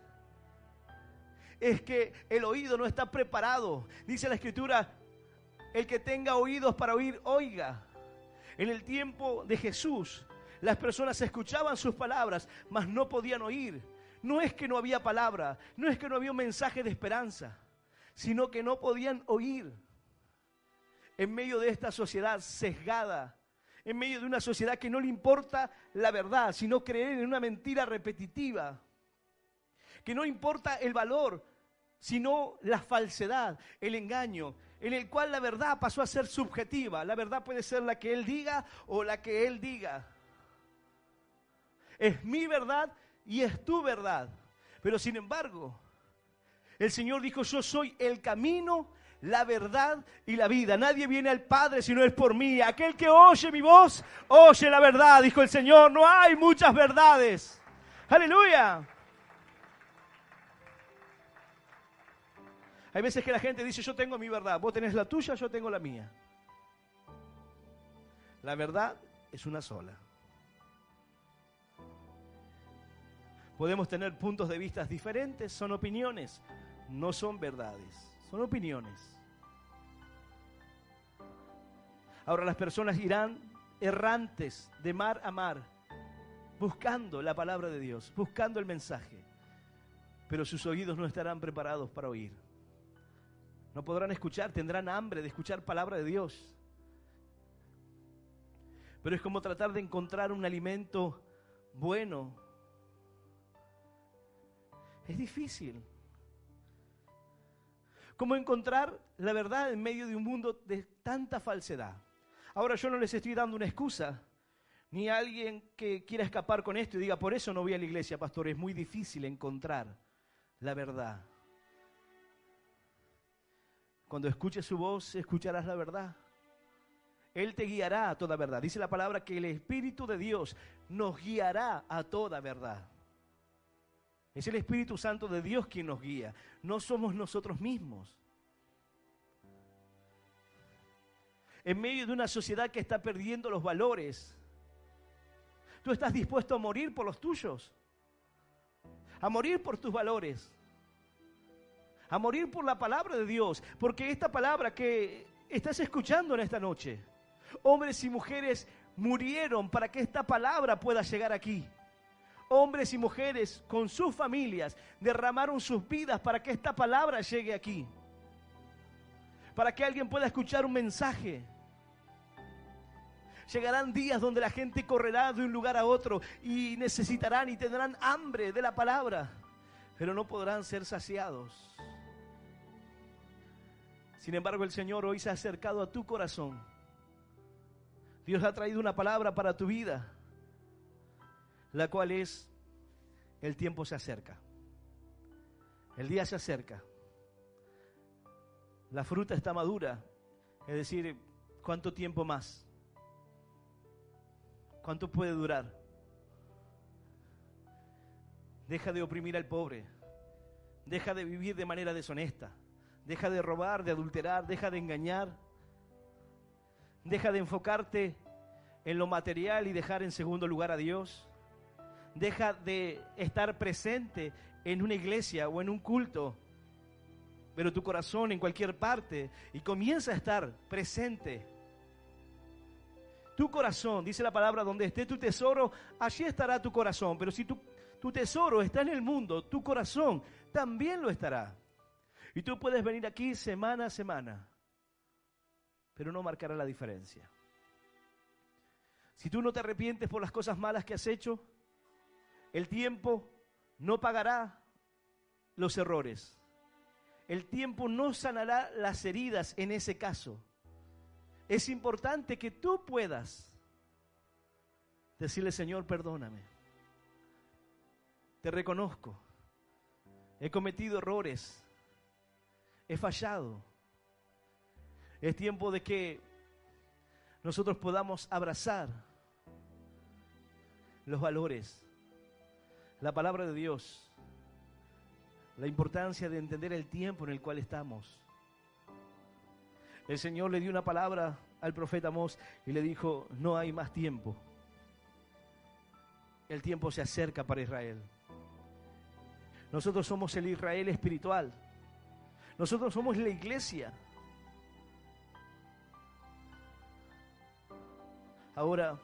Es que el oído no está preparado. Dice la Escritura, el que tenga oídos para oír, oiga. En el tiempo de Jesús, las personas escuchaban sus palabras, mas no podían oír. No es que no había palabra, no es que no había un mensaje de esperanza, sino que no podían oír. En medio de esta sociedad sesgada, en medio de una sociedad que no le importa la verdad, sino creer en una mentira repetitiva, que no importa el valor, sino la falsedad, el engaño, en el cual la verdad pasó a ser subjetiva. La verdad puede ser la que él diga o la que él diga. Es mi verdad y es tu verdad. Pero sin embargo, el Señor dijo, yo soy el camino, la verdad y la vida. Nadie viene al Padre si no es por mí. Aquel que oye mi voz, oye la verdad, dijo el Señor. No hay muchas verdades. ¡Aleluya! Hay veces que la gente dice, yo tengo mi verdad. Vos tenés la tuya, yo tengo la mía. La verdad es una sola. Podemos tener puntos de vista diferentes, son opiniones, no son verdades, son opiniones. Ahora las personas irán errantes de mar a mar, buscando la palabra de Dios, buscando el mensaje, pero sus oídos no estarán preparados para oír. No podrán escuchar, tendrán hambre de escuchar palabra de Dios. Pero es como tratar de encontrar un alimento bueno. Es difícil. Como encontrar la verdad en medio de un mundo de tanta falsedad. Ahora yo no les estoy dando una excusa, ni a alguien que quiera escapar con esto y diga, por eso no voy a la iglesia, pastor, es muy difícil encontrar la verdad. Cuando escuches su voz, escucharás la verdad. Él te guiará a toda verdad. Dice la palabra que el Espíritu de Dios nos guiará a toda verdad. Es el Espíritu Santo de Dios quien nos guía. No somos nosotros mismos. En medio de una sociedad que está perdiendo los valores, ¿tú estás dispuesto a morir por los tuyos? A morir por tus valores. A morir por la palabra de Dios. Porque esta palabra que estás escuchando en esta noche, hombres y mujeres murieron para que esta palabra pueda llegar aquí. Hombres y mujeres con sus familias derramaron sus vidas para que esta palabra llegue aquí. Para que alguien pueda escuchar un mensaje. Llegarán días donde la gente correrá de un lugar a otro y necesitarán y tendrán hambre de la palabra, pero no podrán ser saciados. Sin embargo, el Señor hoy se ha acercado a tu corazón. Dios ha traído una palabra para tu vida, la cual es, el tiempo se acerca. El día se acerca. La fruta está madura. Es decir, ¿cuánto tiempo más? ¿Cuánto puede durar? Deja de oprimir al pobre. Deja de vivir de manera deshonesta. Deja de robar, de adulterar, deja de engañar. Deja de enfocarte en lo material y dejar en segundo lugar a Dios. Deja de estar presente en una iglesia o en un culto, pero tu corazón en cualquier parte, y comienza a estar presente tu corazón, dice la palabra, donde esté tu tesoro, allí estará tu corazón. Pero si tu tesoro está en el mundo, tu corazón también lo estará. Y tú puedes venir aquí semana a semana, pero no marcará la diferencia. Si tú no te arrepientes por las cosas malas que has hecho, el tiempo no pagará los errores. El tiempo no sanará las heridas en ese caso. Es importante que tú puedas decirle: Señor, perdóname. Te reconozco. He cometido errores. He fallado. Es tiempo de que nosotros podamos abrazar los valores, la palabra de Dios, la importancia de entender el tiempo en el cual estamos. El Señor le dio una palabra al profeta Amós y le dijo: no hay más tiempo. El tiempo se acerca para Israel. Nosotros somos el Israel espiritual. Nosotros somos la iglesia. Ahora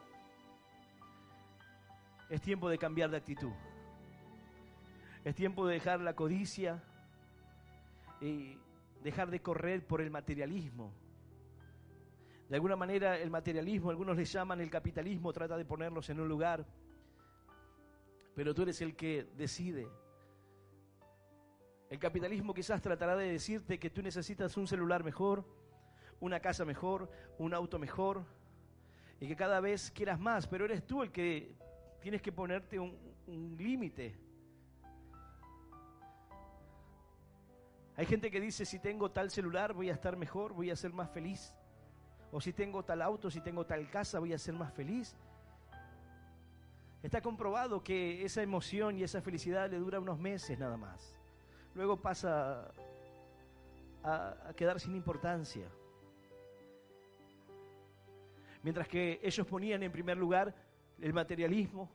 es tiempo de cambiar de actitud. Es tiempo de dejar la codicia y dejar de correr por el materialismo. De alguna manera el materialismo, algunos le llaman el capitalismo, trata de ponerlos en un lugar, pero tú eres el que decide. El capitalismo quizás tratará de decirte que tú necesitas un celular mejor, una casa mejor, un auto mejor, y que cada vez quieras más, pero eres tú el que tienes que ponerte un límite. Hay gente que dice: si tengo tal celular voy a estar mejor, voy a ser más feliz. O si tengo tal auto, si tengo tal casa, voy a ser más feliz. Está comprobado que esa emoción y esa felicidad le dura unos meses nada más. Luego pasa a quedar sin importancia. Mientras que ellos ponían en primer lugar el materialismo,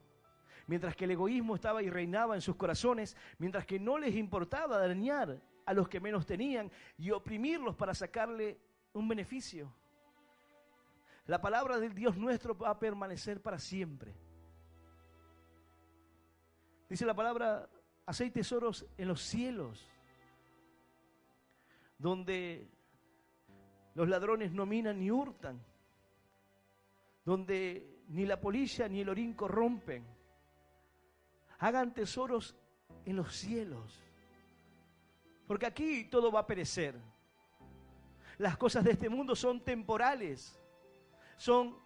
mientras que el egoísmo estaba y reinaba en sus corazones, mientras que no les importaba dañar a los que menos tenían y oprimirlos para sacarle un beneficio. La palabra del Dios nuestro va a permanecer para siempre. Dice la palabra: hacéis tesoros en los cielos, donde los ladrones no minan ni hurtan, donde ni la polilla ni el orín corrompen. Hagan tesoros en los cielos, porque aquí todo va a perecer. Las cosas de este mundo son temporales, son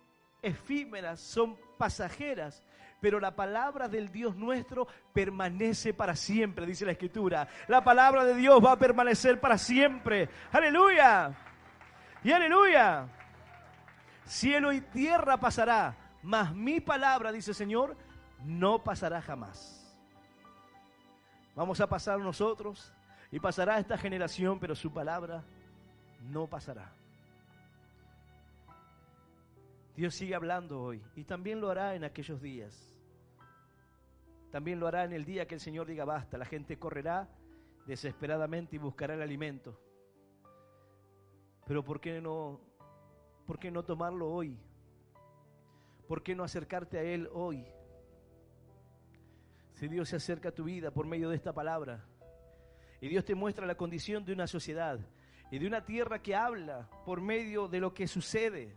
efímeras, son pasajeras, pero la palabra del Dios nuestro permanece para siempre, dice la Escritura. La palabra de Dios va a permanecer para siempre. ¡Aleluya! ¡Y aleluya! Cielo y tierra pasará, mas mi palabra, dice el Señor, no pasará jamás. Vamos a pasar nosotros y pasará esta generación, pero su palabra no pasará. Dios sigue hablando hoy y también lo hará en aquellos días. También lo hará en el día que el Señor diga basta. La gente correrá desesperadamente y buscará el alimento. Pero ¿por qué no tomarlo hoy? ¿Por qué no acercarte a Él hoy? Si Dios se acerca a tu vida por medio de esta palabra y Dios te muestra la condición de una sociedad y de una tierra que habla por medio de lo que sucede,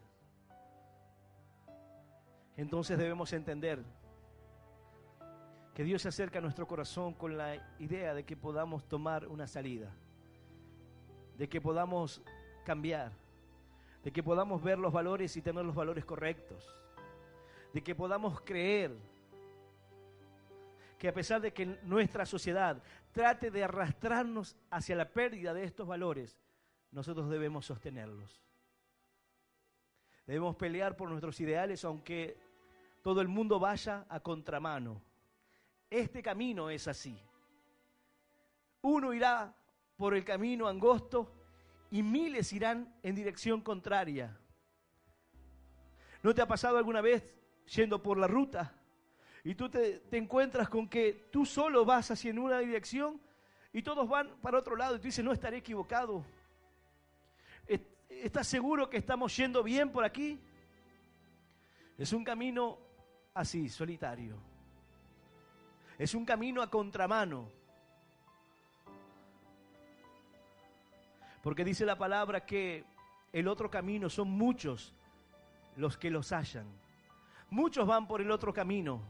entonces debemos entender que Dios se acerca a nuestro corazón con la idea de que podamos tomar una salida, de que podamos cambiar, de que podamos ver los valores y tener los valores correctos, de que podamos creer que a pesar de que nuestra sociedad trate de arrastrarnos hacia la pérdida de estos valores, nosotros debemos sostenerlos. Debemos pelear por nuestros ideales aunque todo el mundo vaya a contramano. Este camino es así. Uno irá por el camino angosto y miles irán en dirección contraria. ¿No te ha pasado alguna vez yendo por la ruta y tú te encuentras con que tú solo vas hacia una dirección y todos van para otro lado y tú dices, no, estaré equivocado? ¿Estás seguro que estamos yendo bien por aquí? Es un camino así, solitario. Es un camino a contramano. Porque dice la palabra que el otro camino son muchos los que los hallan. Muchos van por el otro camino.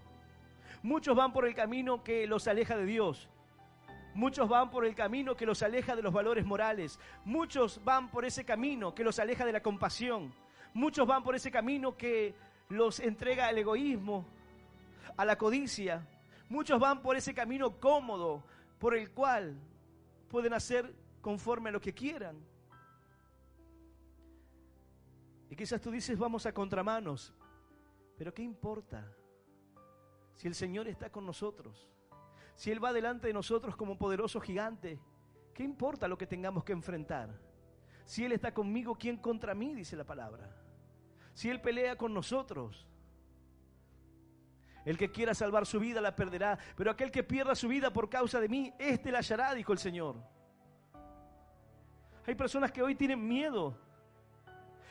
Muchos van por el camino que los aleja de Dios. Muchos van por el camino que los aleja de los valores morales. Muchos van por ese camino que los aleja de la compasión. Muchos van por ese camino que los entrega al egoísmo, a la codicia. Muchos van por ese camino cómodo, por el cual pueden hacer conforme a lo que quieran. Y quizás tú dices, vamos a contramanos. Pero ¿qué importa? Si el Señor está con nosotros, si Él va delante de nosotros como poderoso gigante, ¿qué importa lo que tengamos que enfrentar? Si Él está conmigo, ¿quién contra mí? Dice la palabra. Si Él pelea con nosotros, el que quiera salvar su vida la perderá, pero aquel que pierda su vida por causa de mí, éste la hallará, dijo el Señor. Hay personas que hoy tienen miedo,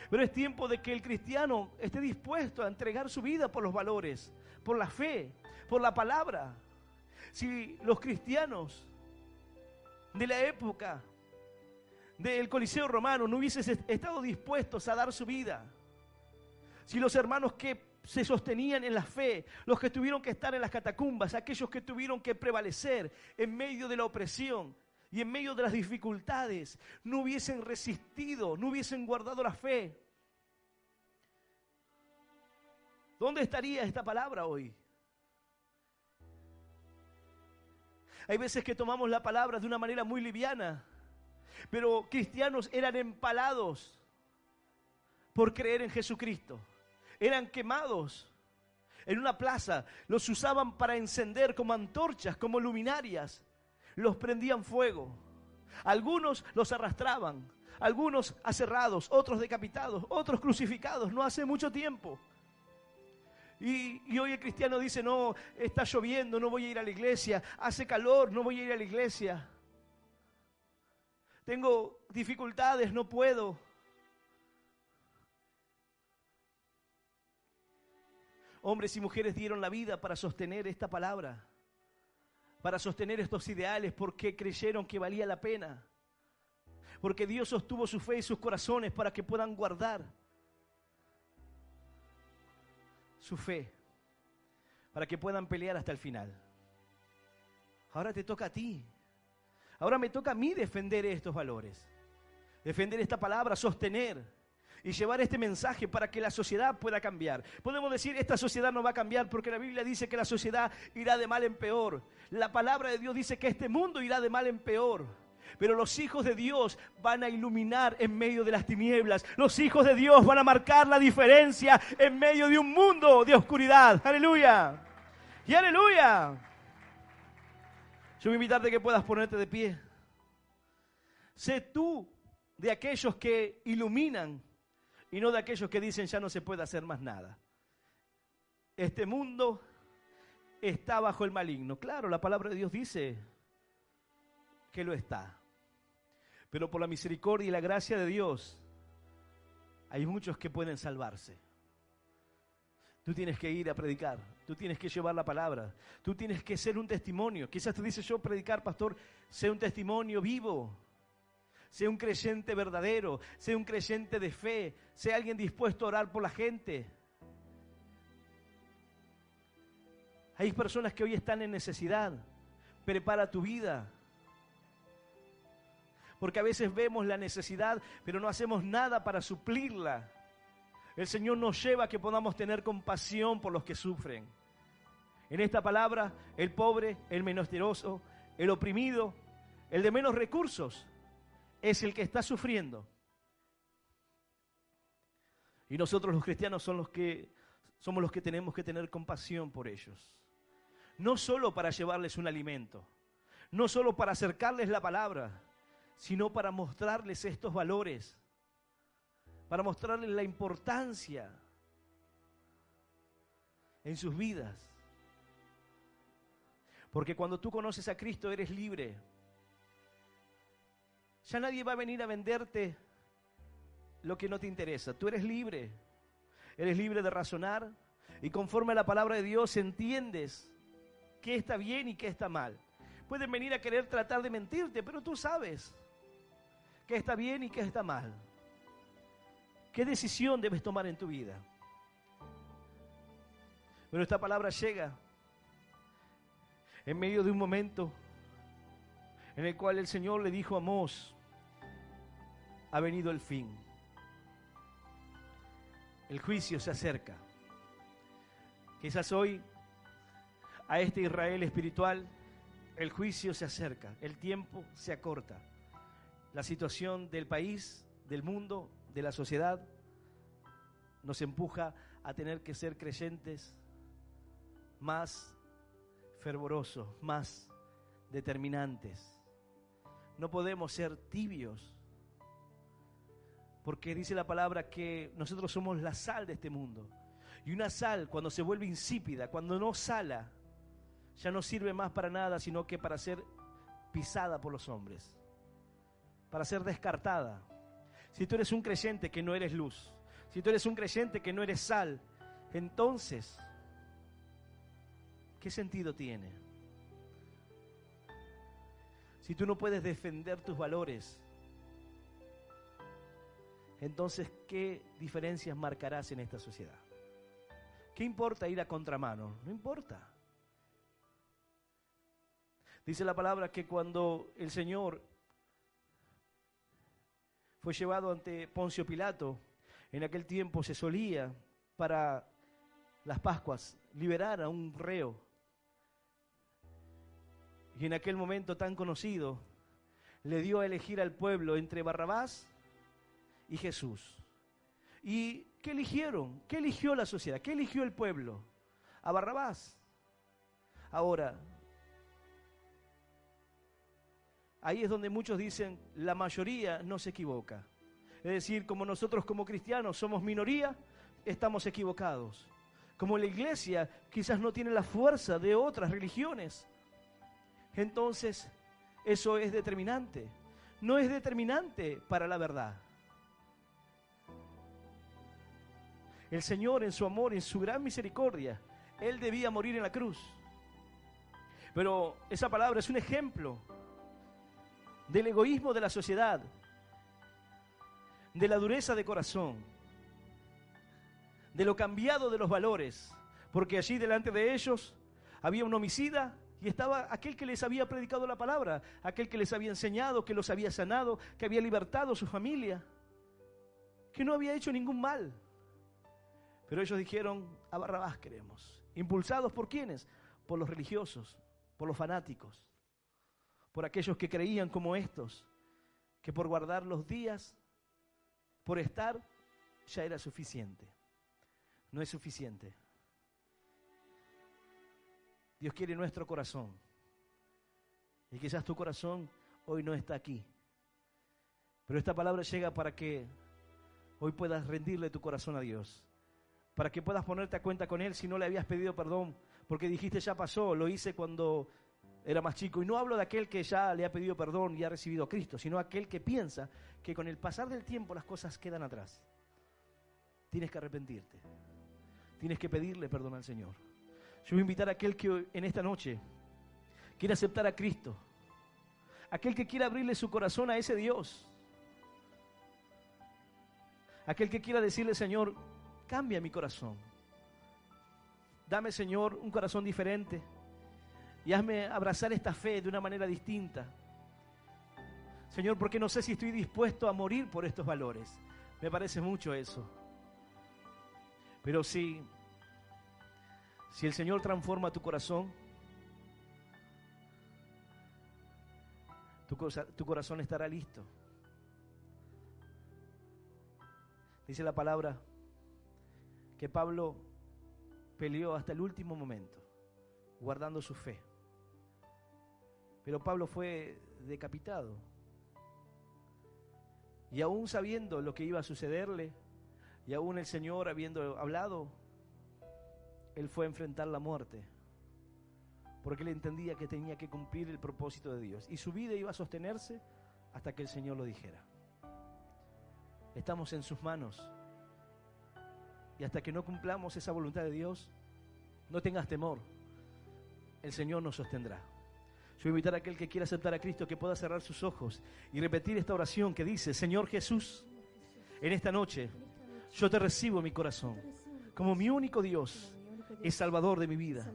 pero es tiempo de que el cristiano esté dispuesto a entregar su vida por los valores, por la fe, por la palabra. Si los cristianos de la época del Coliseo Romano no hubiesen estado dispuestos a dar su vida, si los hermanos que se sostenían en la fe, los que tuvieron que estar en las catacumbas, aquellos que tuvieron que prevalecer en medio de la opresión y en medio de las dificultades, no hubiesen resistido, no hubiesen guardado la fe, ¿dónde estaría esta palabra hoy? Hay veces que tomamos la palabra de una manera muy liviana, pero cristianos eran empalados por creer en Jesucristo. Eran quemados en una plaza, los usaban para encender como antorchas, como luminarias, los prendían fuego. Algunos los arrastraban, algunos aserrados, otros decapitados, otros crucificados, no hace mucho tiempo. Y hoy el cristiano dice, no, está lloviendo, no voy a ir a la iglesia, hace calor, no voy a ir a la iglesia, tengo dificultades, no puedo. Hombres y mujeres dieron la vida para sostener esta palabra, para sostener estos ideales, porque creyeron que valía la pena, porque Dios sostuvo su fe y sus corazones para que puedan guardar su fe, para que puedan pelear hasta el final. Ahora te toca a ti, ahora me toca a mí defender estos valores, defender esta palabra, sostener y llevar este mensaje para que la sociedad pueda cambiar. Podemos decir, esta sociedad no va a cambiar porque la Biblia dice que la sociedad irá de mal en peor. La palabra de Dios dice que este mundo irá de mal en peor. Pero los hijos de Dios van a iluminar en medio de las tinieblas. Los hijos de Dios van a marcar la diferencia en medio de un mundo de oscuridad. ¡Aleluya! ¡Y aleluya! Yo voy a invitarte a que puedas ponerte de pie. Sé tú de aquellos que iluminan y no de aquellos que dicen ya no se puede hacer más nada. Este mundo está bajo el maligno. Claro, la palabra de Dios dice que lo está. Pero por la misericordia y la gracia de Dios, hay muchos que pueden salvarse. Tú tienes que ir a predicar, tú tienes que llevar la palabra, tú tienes que ser un testimonio. Quizás tú dices, yo predicar, pastor, sé un testimonio vivo. Sé un creyente verdadero, sé un creyente de fe, sé alguien dispuesto a orar por la gente. Hay personas que hoy están en necesidad. Prepara tu vida. Porque a veces vemos la necesidad, pero no hacemos nada para suplirla. El Señor nos lleva a que podamos tener compasión por los que sufren. En esta palabra, el pobre, el menesteroso, el oprimido, el de menos recursos, es el que está sufriendo. Y nosotros los cristianos somos los que tenemos que tener compasión por ellos. No solo para llevarles un alimento, no solo para acercarles la palabra, sino para mostrarles estos valores, para mostrarles la importancia en sus vidas. Porque cuando tú conoces a Cristo eres libre. Ya nadie va a venir a venderte lo que no te interesa. Tú eres libre. Eres libre de razonar, Y conforme a la palabra de Dios entiendes qué está bien y qué está mal. Pueden venir a querer tratar de mentirte, pero tú sabes qué está bien y qué está mal. ¿Qué decisión debes tomar en tu vida? Pero esta palabra llega en medio de un momento en el cual el Señor le dijo a Amós: ha venido el fin. El juicio se acerca. Quizás hoy, a este Israel espiritual, el juicio se acerca, el tiempo se acorta. La situación del país, del mundo, de la sociedad, nos empuja a tener que ser creyentes más fervorosos, más determinantes. No podemos ser tibios, porque dice la palabra que nosotros somos la sal de este mundo. Y una sal, cuando se vuelve insípida, cuando no sala, ya no sirve más para nada, sino que para ser pisada por los hombres, para ser descartada. Si tú eres un creyente que no eres luz, si tú eres un creyente que no eres sal, entonces, ¿qué sentido tiene? Si tú no puedes defender tus valores, entonces, ¿qué diferencias marcarás en esta sociedad? ¿Qué importa ir a contramano? No importa. Dice la palabra que cuando el Señor fue llevado ante Poncio Pilato, en aquel tiempo se solía para las Pascuas liberar a un reo. Y en aquel momento tan conocido, le dio a elegir al pueblo entre Barrabás y Jesús. ¿Y qué eligieron? ¿Qué eligió la sociedad? ¿Qué eligió el pueblo? A Barrabás. Ahora, ahí es donde muchos dicen, la mayoría no se equivoca. Es decir, como nosotros como cristianos somos minoría, estamos equivocados. Como la iglesia quizás no tiene la fuerza de otras religiones, entonces eso es determinante. No es determinante para la verdad. El Señor en su amor, en su gran misericordia, Él debía morir en la cruz. Pero esa palabra es un ejemplo del egoísmo de la sociedad, de la dureza de corazón, de lo cambiado de los valores, porque allí delante de ellos había un homicida y estaba aquel que les había predicado la palabra, aquel que les había enseñado, que los había sanado, que había libertado a su familia, que no había hecho ningún mal. Pero ellos dijeron, a Barrabás queremos. ¿Impulsados por quiénes? Por los religiosos, por los fanáticos, por aquellos que creían como estos, que por guardar los días, por estar, ya era suficiente. No es suficiente. Dios quiere nuestro corazón. Y quizás tu corazón hoy no está aquí. Pero esta palabra llega para que hoy puedas rendirle tu corazón a Dios. Para que puedas ponerte a cuenta con Él si no le habías pedido perdón, porque dijiste ya pasó, lo hice cuando era más chico. Y no hablo de aquel que ya le ha pedido perdón y ha recibido a Cristo, sino aquel que piensa que con el pasar del tiempo las cosas quedan atrás. Tienes que arrepentirte, tienes que pedirle perdón al Señor. Yo voy a invitar a aquel que en esta noche quiere aceptar a Cristo, aquel que quiera abrirle su corazón a ese Dios, aquel que quiera decirle, Señor, cambia mi corazón. Dame, Señor, un corazón diferente y hazme abrazar esta fe de una manera distinta. Señor, porque no sé si estoy dispuesto a morir por estos valores. Me parece mucho eso. Pero si el Señor transforma tu corazón, tu corazón estará listo. Dice la palabra que Pablo peleó hasta el último momento, guardando su fe. Pero Pablo fue decapitado. Y aún sabiendo lo que iba a sucederle, y aún el Señor habiendo hablado, él fue a enfrentar la muerte, porque él entendía que tenía que cumplir el propósito de Dios. Y su vida iba a sostenerse hasta que el Señor lo dijera. Estamos en sus manos. Y hasta que no cumplamos esa voluntad de Dios, no tengas temor. El Señor nos sostendrá. Yo voy a invitar a aquel que quiera aceptar a Cristo que pueda cerrar sus ojos y repetir esta oración que dice: Señor Jesús, en esta noche yo te recibo en mi corazón como mi único Dios y Salvador de mi vida.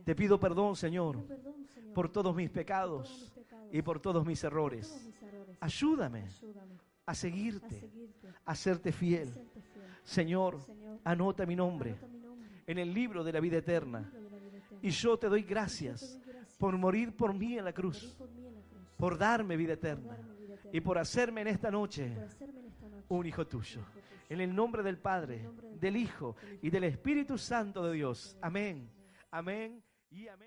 Te pido perdón, Señor, por todos mis pecados y por todos mis errores. Ayúdame a seguirte, a serte fiel. Señor, anota mi nombre en el libro de la vida eterna. Y yo te doy gracias por morir por mí en la cruz, por darme vida eterna y por hacerme en esta noche un hijo tuyo. En el nombre del Padre, del Hijo y del Espíritu Santo de Dios. Amén, amén y amén.